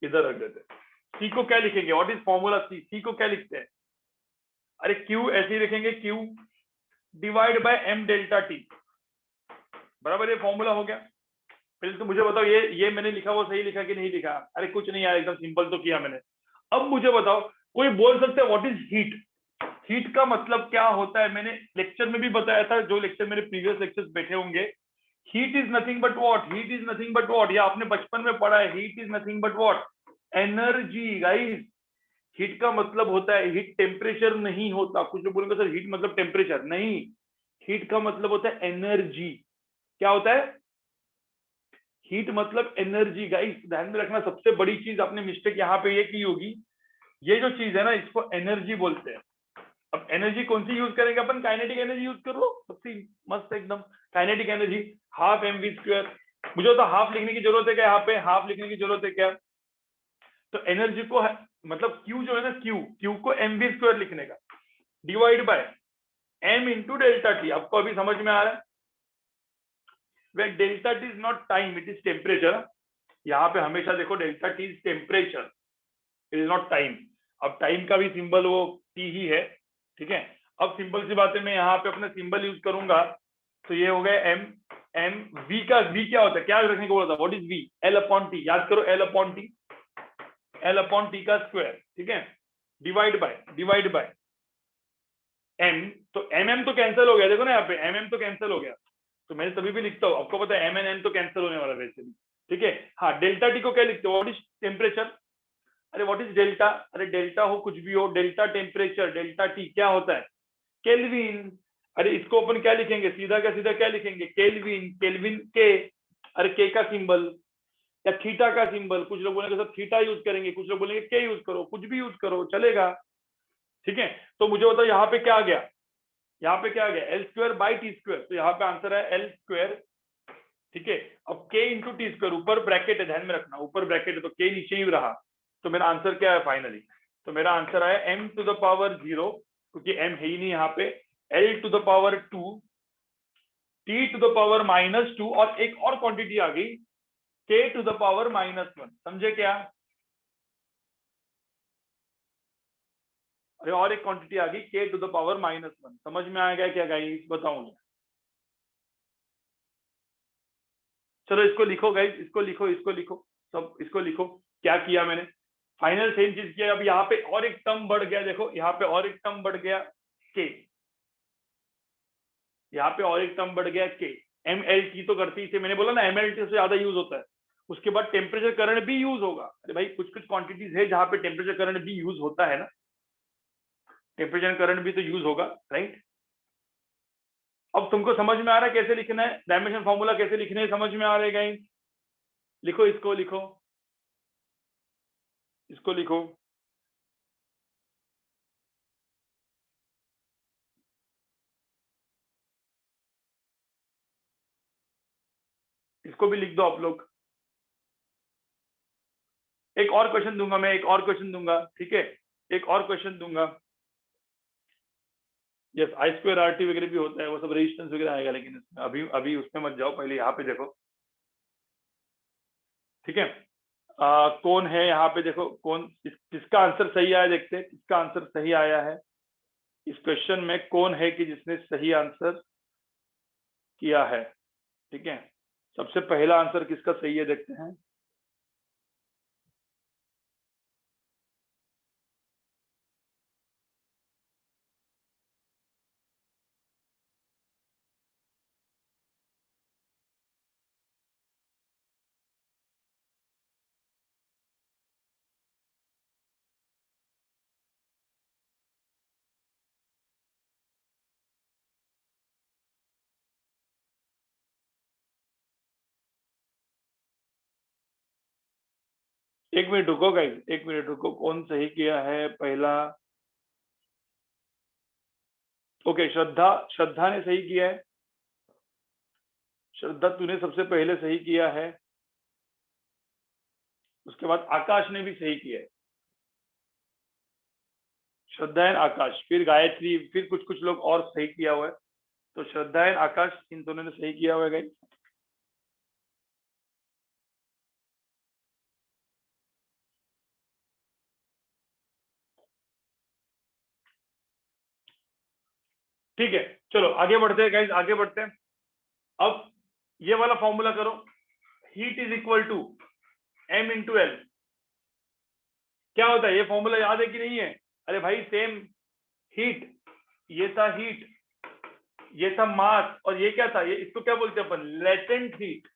इधर रख देते हैं। सी को क्या लिखेंगे, what is formula C? C को क्या लिखते हैं? अरे क्यू ऐसे ही लिखेंगे, Q divide by M delta T, बराबर। ये फॉर्मूला हो गया। पहले तो मुझे बताओ, ये मैंने लिखा वो सही लिखा कि नहीं लिखा? अरे कुछ नहीं यार, एकदम सिंपल तो किया मैंने। अब मुझे बताओ, कोई बोल सकते हैं व्हाट इज हीट? हीट का मतलब क्या होता है मैंने लेक्चर में भी बताया था, जो लेक्चर मेरे प्रीवियस लेक्चर्स बैठे होंगे। Heat is nothing but what, heat is nothing but what, या आपने बचपन में पढ़ा है, heat is nothing but what, energy guys. Heat का मतलब होता है, हीट टेम्परेचर नहीं होता। कुछ लोग बोलेंगे सर हीट मतलब टेम्परेचर, नहीं, हीट का मतलब होता है एनर्जी। क्या होता है? हीट मतलब एनर्जी गाइस, ध्यान में रखना। सबसे बड़ी चीज आपने मिस्टेक यहाँ पे ये की होगी, ये जो चीज है ना इसको एनर्जी बोलते हैं। अब एनर्जी कौन सी यूज करेंगे अपन? काइनेटिक एनर्जी यूज कर लो, सबसे मस्त एकदम। Kinetic energy half M V square. मुझे तो हाफ लिखने की जरूरत है क्या? यहाँ पे हाफ लिखने की जरूरत है क्या? तो एनर्जी को मतलब क्यू जो है ना, क्यू को एम वी स्क्वायर लिखने का, divide by M into delta T. आपको अभी समझ में आ रहा है? Way delta T is not time, it is temperature. यहाँ पे हमेशा देखो delta T is temperature, it is not time. अब टाइम का भी सिंबल वो टी ही है, ठीक है। अब सिंपल सी बात है, मैं यहाँ पे अपना सिंबल यूज करूंगा, तो ये हो गया एम एम वी का वी क्या होता है, क्या रखने को बोला था, what is V? L upon T, याद करो, L upon T, L upon T का स्क्वायर, ठीक है, डिवाइड बाय एम। तो एम एम तो कैंसिल हो गया, देखो ना यहाँ पे एम एम तो कैंसिल हो गया, तो मैं तभी भी लिखता हूँ, आपको पता है एम एन एम तो कैंसिल होने वाला वैसे भी, ठीक है। हाँ, डेल्टा टी को क्या लिखते हो, व्हाट इज टेम्परेचर? अरे व्हाट इज डेल्टा? अरे डेल्टा हो कुछ भी हो, डेल्टा टेम्परेचर, डेल्टा टी क्या होता है? केल्विन। अरे इसको अपन क्या लिखेंगे, सीधा का सीधा क्या लिखेंगे, केल्विन, केल्विन के। अरे के का सिंबल या थीटा का सिंबल, कुछ लोग बोलेंगे सर थीटा यूज करेंगे, कुछ लोग बोलेंगे के यूज करो, कुछ भी यूज करो चलेगा, ठीक है। तो मुझे बताओ यहाँ पे क्या आ गया, यहाँ पे क्या आ गया, L square by T square, तो यहाँ पे आंसर है एल स्क्वायर, ठीक है। अब के इंटू टी स्क्वायर, ऊपर ब्रैकेट है, ध्यान में रखना, ऊपर ब्रैकेट है तो के नीचे ही रहा, तो मेरा आंसर क्या है फाइनली? तो मेरा आंसर आया एम टू द पावर 0, क्योंकि एम है ही नहीं यहाँ पे, L to the power 2, T to the power -2, और एक और क्वांटिटी आ गई के टू द पावर -1। समझे क्या? अरे और एक क्वांटिटी आ गई के टू द पावर -1। समझ में आ गया क्या गाइस? बताओ मुझे। चलो इसको लिखो गाइस, इसको लिखो, इसको लिखो, सब इसको लिखो। क्या किया मैंने? फाइनल सेम चीज किया। अब यहाँ पे और एक टर्म बढ़ गया, देखो यहाँ पे और एक टर्म बढ़ गया के, यहाँ पे और एक टर्म बढ़ गया के। एम एल टी तो करती थी, मैंने बोला ना एम एल टी से ज्यादा यूज होता है। उसके बाद टेम्परेचर करंट भी यूज होगा। अरे भाई कुछ कुछ क्वांटिटीज है जहाँ पे टेम्परेचर करंट भी यूज होता है ना, टेम्परेचर करंट भी तो यूज होगा, राइट। अब तुमको समझ में आ रहा है कैसे लिखना है, डायमेंशन फॉर्मूला कैसे लिखने है, समझ में आ रहा है गाइस? लिखो, इसको लिखो, इसको लिखो। इसको भी लिख दो आप लोग। एक और क्वेश्चन दूंगा मैं, एक और क्वेश्चन दूंगा, ठीक है, एक और क्वेश्चन दूंगा। यस, आई स्क्वायर आर टी वगैरह भी होता है, वो सब रेजिस्टेंस वगैरह आएगा, लेकिन इसमें अभी अभी उसमें मत जाओ, पहले यहाँ पे देखो, ठीक है। कौन है यहाँ पे, देखो कौन, किसका आंसर सही आया, देखते हैं किसका आंसर सही आया है इस क्वेश्चन में, कौन है कि जिसने सही आंसर किया है, ठीक है। सबसे पहला आंसर किसका सही है देखते हैं। एक मिनट रुको गाइस, एक मिनट रुको, कौन सही किया है पहला? ओके, श्रद्धा, श्रद्धा ने सही किया है। श्रद्धा तूने सबसे पहले सही किया है, उसके बाद आकाश ने भी सही किया है। श्रद्धा एंड आकाश, फिर गायत्री, फिर कुछ कुछ लोग और सही किया हुआ है। तो श्रद्धा एंड आकाश, इन दोनों ने सही किया हुआ है गाइस। ठीक है, चलो आगे बढ़ते हैं गाइस, आगे बढ़ते हैं। अब ये वाला फॉर्मूला करो, heat is equal to M into L. क्या होता है ये फॉर्मूला, याद है कि नहीं है? अरे भाई सेम, हीट, ये था हीट, ये था मास, और ये क्या था, ये इसको क्या बोलते हैं अपन, लेटेंट हीट।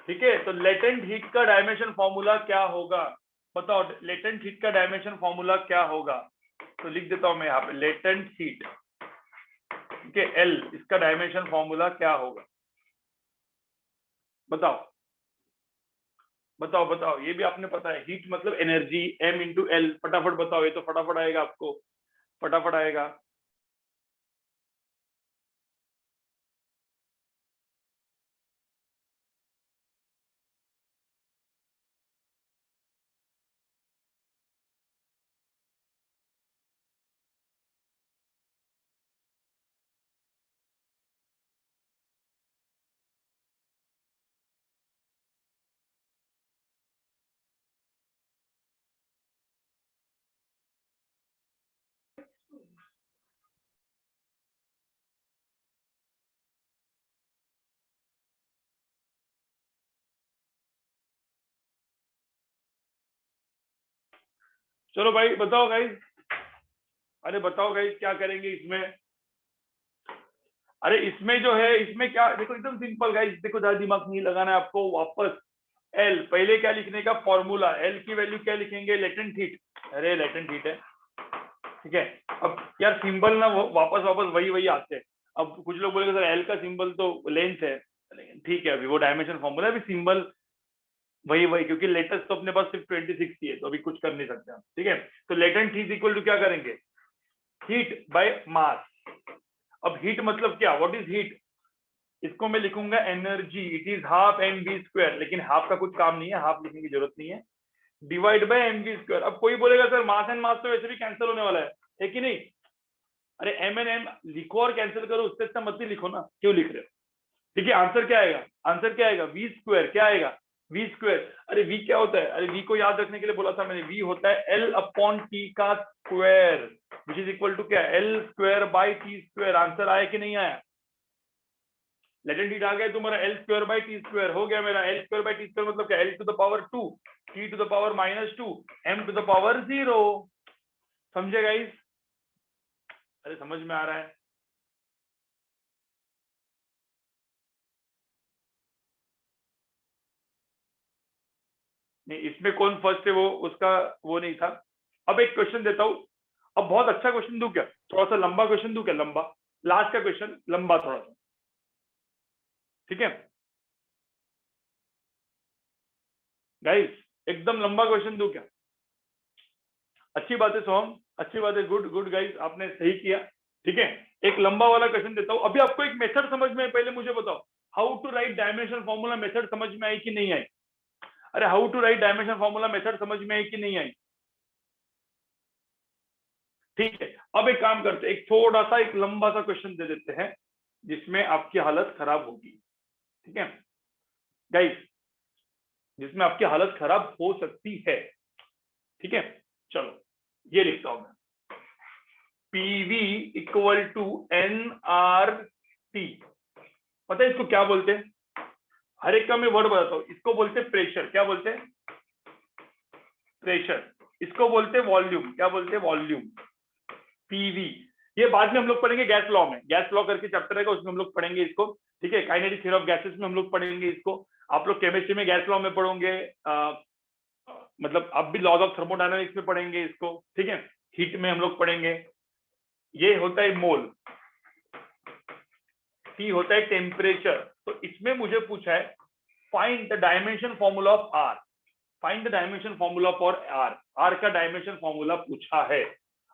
ठीक है, तो लेटेंट हीट का डायमेंशन फॉर्मूला क्या होगा, बताओ लेटेंट हीट का डायमेंशन फॉर्मूला क्या होगा। तो लिख देता हूं मैं यहाँ पे लेटेंट हीट, ठीक है, एल, इसका डायमेंशन फॉर्मूला क्या होगा, बताओ बताओ बताओ। ये भी आपने पता है, हीट मतलब एनर्जी, एम इंटू एल, फटाफट बताओ, ये तो फटाफट आएगा आपको, फटाफट आएगा। चलो भाई बताओ गाइस, अरे बताओ गाइस क्या करेंगे इसमें। अरे इसमें जो है, इसमें क्या, देखो एकदम सिंपल गाइस, देखो ज्यादा दिमाग नहीं लगाना है आपको। वापस एल, पहले क्या लिखने का फॉर्मूला, एल की वैल्यू क्या लिखेंगे, लेटेंट हीट, अरे लेटेंट हीट है, ठीक है। अब यार सिंबल ना वापस वापस वही वही आते हैं। अब कुछ लोग बोलेंगे सर एल का सिंबल तो लेंथ है, लेकिन ठीक है, अभी वो डायमेंशन फॉर्मूला है, अभी सिंबल वही वही, क्योंकि लेटेस्ट तो अपने पास सिर्फ 26 ही है, तो अभी कुछ कर नहीं सकते हम, ठीक है। तो लेटेंट हीट इक्वल टू क्या करेंगे, हीट बाय मास। अब हीट मतलब क्या, व्हाट इज हीट, इसको मैं लिखूंगा energy, it is half M V square, लेकिन हाफ का कुछ काम नहीं है, हाफ लिखने की जरूरत नहीं है, divide by M V square. अब कोई बोलेगा सर मास एंड मास तो वैसे भी कैंसिल होने वाला है कि नहीं, अरे एम एन एम लिखो और कैंसिल करो, उससे अच्छा मत ही लिखो ना, क्यों लिख रहे हो। ठीक है, आंसर क्या आएगा, आंसर क्या आएगा, वी स्क्वायर, क्या आएगा, वी स्क्वायर। अरे वी क्या होता है, अरे वी को याद रखने के लिए बोला था मैंने, वी होता है एल अपॉन टी का square, which is equal to क्या, L square by T square. Answer आया कि नहीं आया, लेटेंट हीट आ गया तुम्हारा, L square by T square हो गया मेरा, L square by T square मतलब क्या, L to the power 2, T to the power -2, M to the power 0। समझे गाइस, अरे समझ में आ रहा है। नहीं, इसमें कौन फर्स्ट है वो उसका वो नहीं था। अब एक क्वेश्चन देता हूं, अब बहुत अच्छा क्वेश्चन दूं क्या, थोड़ा सा लंबा क्वेश्चन दूं क्या, लंबा, लास्ट का क्वेश्चन लंबा थोड़ा सा, ठीक है गाइस, एकदम लंबा क्वेश्चन दूं क्या, अच्छी बात है सोहम, अच्छी बात है, गुड गुड गाइस, आपने सही किया, ठीक है। एक लंबा वाला क्वेश्चन देता हूं, अभी आपको एक मेथड समझ में आई, पहले मुझे बताओ how to write dimension formula method समझ में आई कि नहीं आई, अरे how to write dimension formula method समझ में आई कि नहीं आई, ठीक है। अब एक काम करते हैं, एक थोड़ा सा एक लंबा सा क्वेश्चन दे देते हैं जिसमें आपकी हालत खराब होगी, ठीक है गाइस, जिसमें आपकी हालत खराब हो सकती है, ठीक है। चलो ये लिखता हूं मैं, PV equal to N R T, पता है इसको क्या बोलते हैं, हर एक का मैं वर्ड बताता हूं, इसको बोलते हैं प्रेशर, क्या बोलते हैं, प्रेशर, इसको बोलते हैं वॉल्यूम, क्या बोलते हैं, वॉल्यूम, पीवी। ये बाद में हम लोग पढ़ेंगे गैस लॉ में, गैस लॉ करके चैप्टर है उसमें हम लोग पढ़ेंगे इसको, ठीक है। काइनेटिक थ्योरी ऑफ गैसेस में हम लोग पढ़ेंगे इसको, आप लोग केमिस्ट्री में गैस लॉ में पढ़ोगे, मतलब आप भी लॉज ऑफ थर्मोडायनामिक्स में पढ़ेंगे इसको, ठीक है। हीट में हम लोग पढ़ेंगे, ये होता है मोल, टी होता है टेम्परेचर। तो इसमें मुझे पूछा है find the dimension formula of R, find the dimension formula for R, R का डायमेंशन फॉर्मूला पूछा है।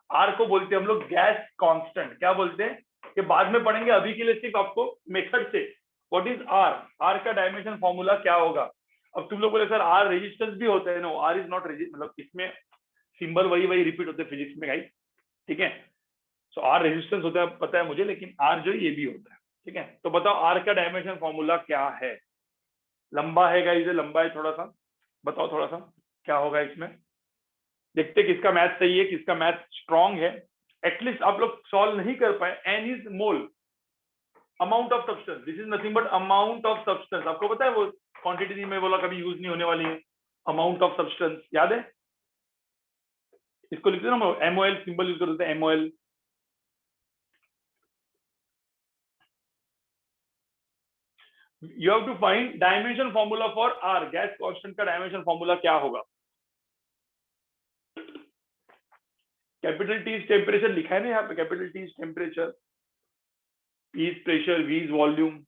आर को बोलते हैं हम लोग गैस कांस्टेंट, क्या बोलते हैं, कि बाद में पढ़ेंगे, अभी के लिए सिर्फ आपको मेथड से व्हाट इज आर, आर का डायमेंशन फॉर्मूला क्या होगा। अब तुम लोग बोले सर आर रेजिस्टेंस भी होता है, no R is not resist, मतलब इसमें सिंबल वही वही रिपीट होते हैं फिजिक्स में गाइस, ठीक है। सो आर रेजिस्टेंस होता है पता है मुझे, लेकिन आर जो ये भी होता है, ठीक है। तो बताओ आर का डायमेंशन फॉर्मूला क्या है, लंबा है गाइस, लंबा है थोड़ा सा, बताओ थोड़ा सा क्या होगा इसमें, देखते किसका मैथ सही है, किसका मैथ स्ट्रॉन्ग है। एटलीस्ट आप लोग सॉल्व नहीं कर पाए, N is mole, amount of substance, this is nothing but amount of substance, आपको पता है वो क्वांटिटी में बोला कभी यूज नहीं होने वाली है, अमाउंट ऑफ सब्सटेंस, याद है, इसको लिखते हैं ना एमओएल, सिंबल यूज करते हैं MOL, you have to find dimension formula for R, gas constant का डायमेंशन फॉर्मूला क्या होगा? कैपिटल टी इज टेम्परेचर लिखा है ना यहाँ पे, capital T is temperature, E is pressure, V is volume.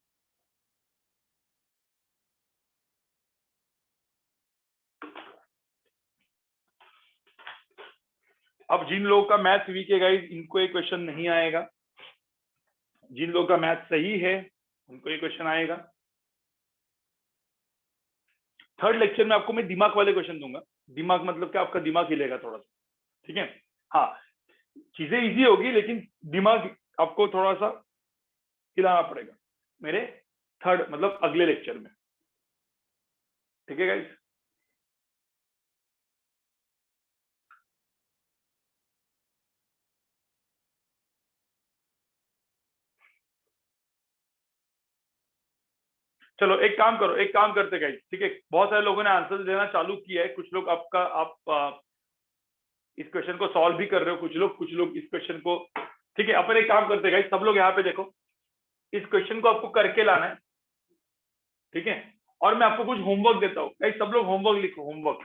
अब जिन लोगों का मैथ वीक है गाइस, इनको ये क्वेश्चन नहीं आएगा। जिन लोगों का मैथ सही है उनको ये क्वेश्चन आएगा। थर्ड लेक्चर में आपको मैं दिमाग वाले क्वेश्चन दूंगा। दिमाग मतलब क्या, आपका दिमाग हिलेगा थोड़ा सा, ठीक है? हाँ, चीजें इजी होगी लेकिन दिमाग आपको थोड़ा सा हिलाना पड़ेगा मेरे थर्ड मतलब अगले लेक्चर में, ठीक है गाइस? चलो एक काम करो, एक काम करते गाइस, ठीक है? बहुत सारे लोगों ने आंसर देना चालू किया है, कुछ लोग आप इस क्वेश्चन को सॉल्व भी कर रहे हो, कुछ लोग इस क्वेश्चन को, ठीक है? अपन एक काम करते गाइस, सब लोग यहाँ पे देखो, इस क्वेश्चन को आपको करके लाना है, ठीक है? और मैं आपको कुछ होमवर्क देता हूँ गाइस, सब लोग होमवर्क लिखो, होमवर्क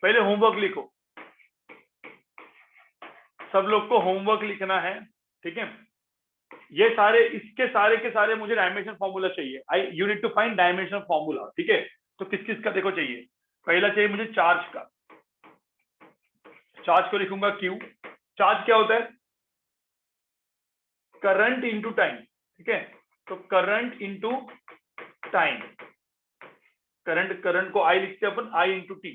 पहले होमवर्क लिखो, सब लोग को होमवर्क लिखना है, ठीक है? ये सारे, इसके सारे के सारे मुझे डायमेंशन फॉर्मूला चाहिए। I you need to find dimension formula, ठीक है? तो किस किस का देखो चाहिए? पहला चाहिए मुझे चार्ज का। चार्ज को लिखूंगा क्यू। चार्ज क्या होता है? करंट इंटू टाइम, ठीक है? तो करंट इंटू टाइम, करंट को आई लिखते हैं अपन, आई इंटू टी।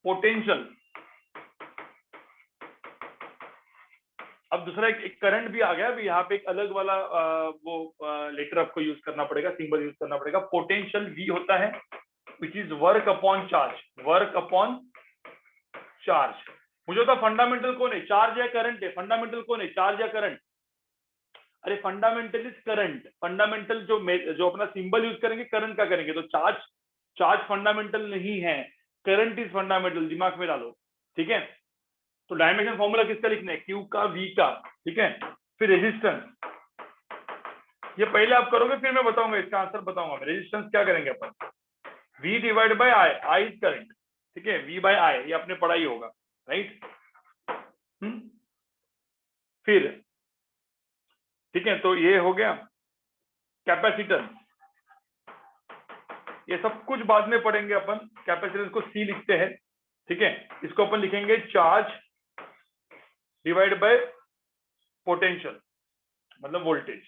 पोटेंशियल, अब दूसरा एक करंट भी आ गया, अभी यहाँ पे एक अलग वाला वो लेटर आपको यूज करना पड़ेगा, सिंबल यूज करना पड़ेगा। पोटेंशियल V होता है which is work upon charge, work upon charge. मुझे होता फंडामेंटल कौन है, चार्ज या करंट है? फंडामेंटल कौन है, चार्ज या करंट? अरे फंडामेंटल इज करंट। फंडामेंटल जो अपना सिंबल यूज करेंगे करंट का करेंगे, तो चार्ज फंडामेंटल नहीं है, करंट इज फंडामेंटल, दिमाग में डालो, ठीक है? तो डायमेंशन फॉर्मूला किसका लिखना है? क्यू का, वी का, ठीक है? फिर रेजिस्टेंस, ये पहले आप करोगे फिर मैं बताऊंगा, इसका आंसर बताऊंगा। रेजिस्टेंस क्या करेंगे अपन? V divide by I, I is current, ठीक है? वी बाय आई, ये आपने पढ़ा ही होगा, राइट? फिर ठीक है, तो ये हो गया कैपेसिटेंस, ये सब कुछ बाद में पढ़ेंगे अपन। कैपेसिटेंस को सी लिखते हैं, ठीक है? इसको अपन लिखेंगे चार्ज डिवाइड बाय पोटेंशियल, मतलब वोल्टेज,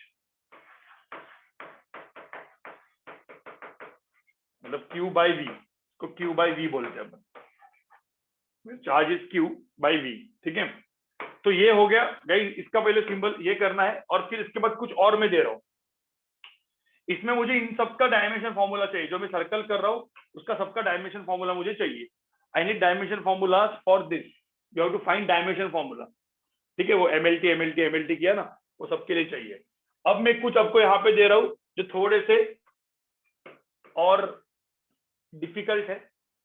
मतलब Q बाई वी, इसको Q बाई वी बोलते हैं अपन, charge is Q by V, ठीक है? तो ये हो गया गाइस, इसका पहले सिंबल ये करना है, और फिर इसके बाद कुछ और मैं दे रहा हूं। इसमें मुझे इन सबका डायमेंशन फॉर्मूला चाहिए, जो मैं सर्कल कर रहा हूँ उसका सबका डायमेंशन फॉर्मूला मुझे चाहिए। I need dimension formula for this, you have to find dimension formula, ठीक है? वो MLT किया ना, वो सबके लिए चाहिए। अब मैं कुछ आपको यहाँ पे दे रहा हूँ जो थोड़े से और डिफिकल्ट है,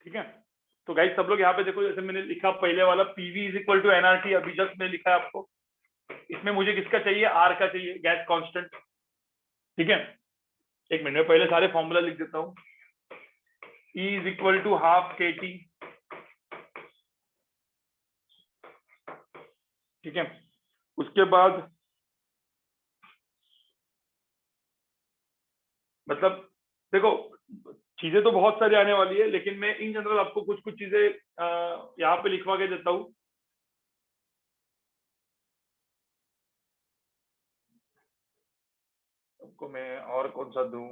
ठीक है? तो गाइस सब लोग यहाँ पे देखो, जैसे मैंने लिखा पहले वाला PV is equal to NRT, अभी जस्ट मैंने लिखा है आपको। इसमें मुझे किसका चाहिए? R का चाहिए, गैस कांस्टेंट, ठीक है? एक मिनट में पहले सारे फॉर्मूला लिख देता हूँ। E is equal to half KT, ठीक है? उसके बाद मतलब देखो, चीजें तो बहुत सारी आने वाली है, लेकिन मैं इन जनरल आपको कुछ कुछ चीजें यहाँ पे लिखवा के देता हूँ। आपको मैं और कौन सा दूं?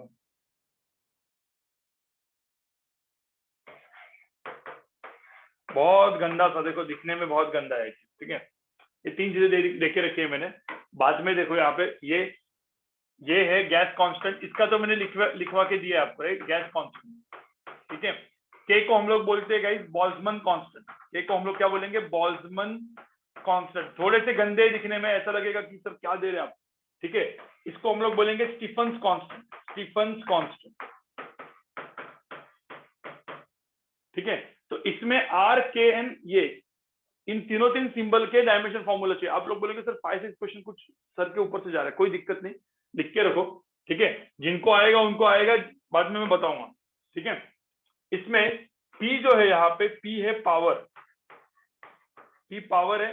बहुत गंदा सा, देखो दिखने में बहुत गंदा है, ठीक है? ये तीन चीजें देखे रखी है मैंने। बाद में देखो यहाँ पे ये है गैस कांस्टेंट, इसका तो मैंने लिखवा के दिया आपको, राइट? गैस कांस्टेंट, ठीक है? के को हम लोग बोलते हैं गाइस बोल्ट्जमैन कांस्टेंट। के को हम लोग क्या बोलेंगे? Boltzmann constant. थोड़े से गंदे दिखने में, ऐसा लगेगा कि सर क्या दे रहे हैं आप, ठीक है? इसको हम लोग बोलेंगे स्टीफन्स कांस्टेंट, स्टीफन्स कांस्टेंट, ठीक है? तो इसमें R, K, N, ये इन तीन सिंबल के डायमेंशन फॉर्मूला चाहिए। आप लोग बोलेंगे सर 5-6 क्वेश्चन कुछ सर के ऊपर से जा रहा है, कोई दिक्कत नहीं, लिख के रखो, ठीक है? जिनको आएगा उनको आएगा, बाद में मैं बताऊंगा, ठीक है। इसमें P जो है, यहाँ पे P है पावर, P पावर है,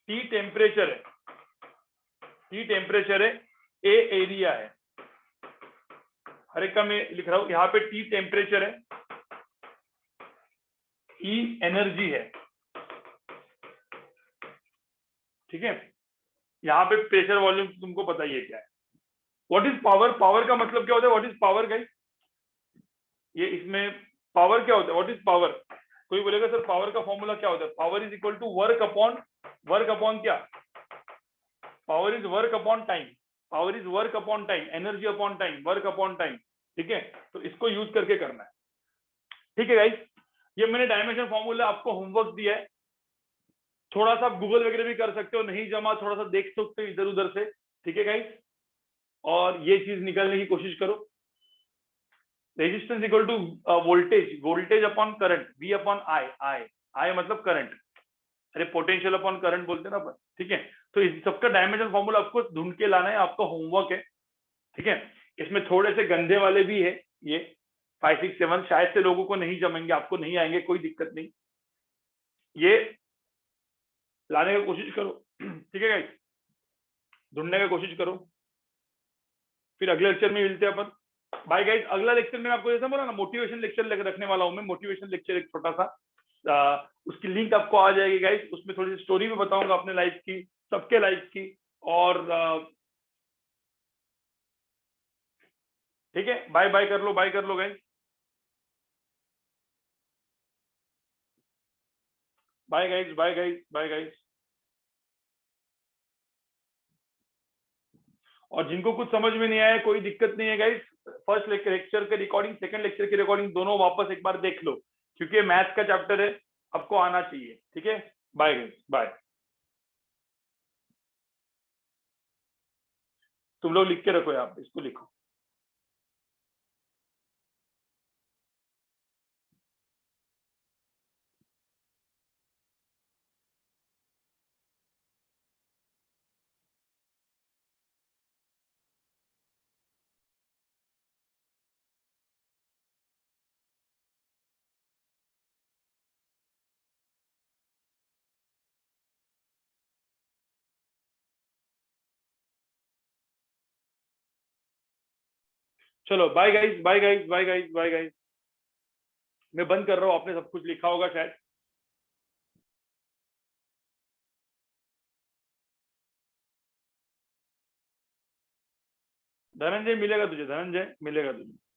T टेम्परेचर है, T टेम्परेचर है, A एरिया है, हर एक का मैं लिख रहा हूं। यहाँ पे T टेम्परेचर है, E एनर्जी है, ठीक है। यहाँ पे प्रेशर वॉल्यूम तुमको पता ही है क्या है। व्हाट इज पावर, पावर का मतलब क्या होता है, व्हाट इज पावर गाइस, ये इसमें पावर क्या होता है, व्हाट इज पावर। कोई बोलेगा सर पावर का फॉर्मूला क्या होता है, power is equal to work upon क्या, power is work upon time, power is work upon time, energy upon time, work upon time, ठीक है। तो इसको यूज करके करना है, ठीक है गाइस। ये मैंने डायमेंशन फॉर्मूला आपको होमवर्क दिया है, थोड़ा सा गूगल वगैरह भी कर सकते हो, नहीं जमा थोड़ा सा देख सकते हो इधर उधर से, ठीक है गाइस। और ये चीज निकालने की कोशिश करो। Resistance equal to voltage, voltage upon current, V upon I मतलब करंट, अरे पोटेंशियल अपॉन करंट बोलते हैं ना अपन, ठीक है। तो इस सबका डायमेंशन फॉर्मूला आपको ढूंढ के लाना है, आपका होमवर्क है, ठीक है। इसमें थोड़े से गंदे वाले भी है, ये 5, 6, 7 शायद से लोगों को नहीं जमेंगे, आपको नहीं आएंगे, कोई दिक्कत नहीं, ये लाने की कोशिश करो, ठीक है गाइस, ढूंढने की कोशिश करो। फिर अगले लेक्चर में मिलते हैं अपन, बाय गाइस। अगला लेक्चर में आपको जैसा बोला ना, मोटिवेशन लेक्चर रखने वाला हूं मैं, मोटिवेशन लेक्चर एक छोटा सा, उसकी लिंक आपको आ जाएगी गाइस, उसमें थोड़ी सी स्टोरी भी बताऊंगा अपने लाइफ की, सबके लाइफ की, और ठीक है। बाय बाय कर लो, बाय कर लो guys, bye guys, bye guys, bye guys. और जिनको कुछ समझ में नहीं आया कोई दिक्कत नहीं है गाइस, फर्स्ट लेक्चर के रिकॉर्डिंग, सेकंड लेक्चर की रिकॉर्डिंग दोनों वापस एक बार देख लो, क्योंकि मैथ्स का चैप्टर है, आपको आना चाहिए, ठीक है। Bye guys, bye. तुम लोग लिख के रखो, यहाँ पे इसको लिखो। चलो bye guys, bye guys, bye guys, bye guys. मैं बंद कर रहा हूँ, आपने सब कुछ लिखा होगा शायद। धनंजय मिलेगा तुझे, धनंजय मिलेगा तुझे।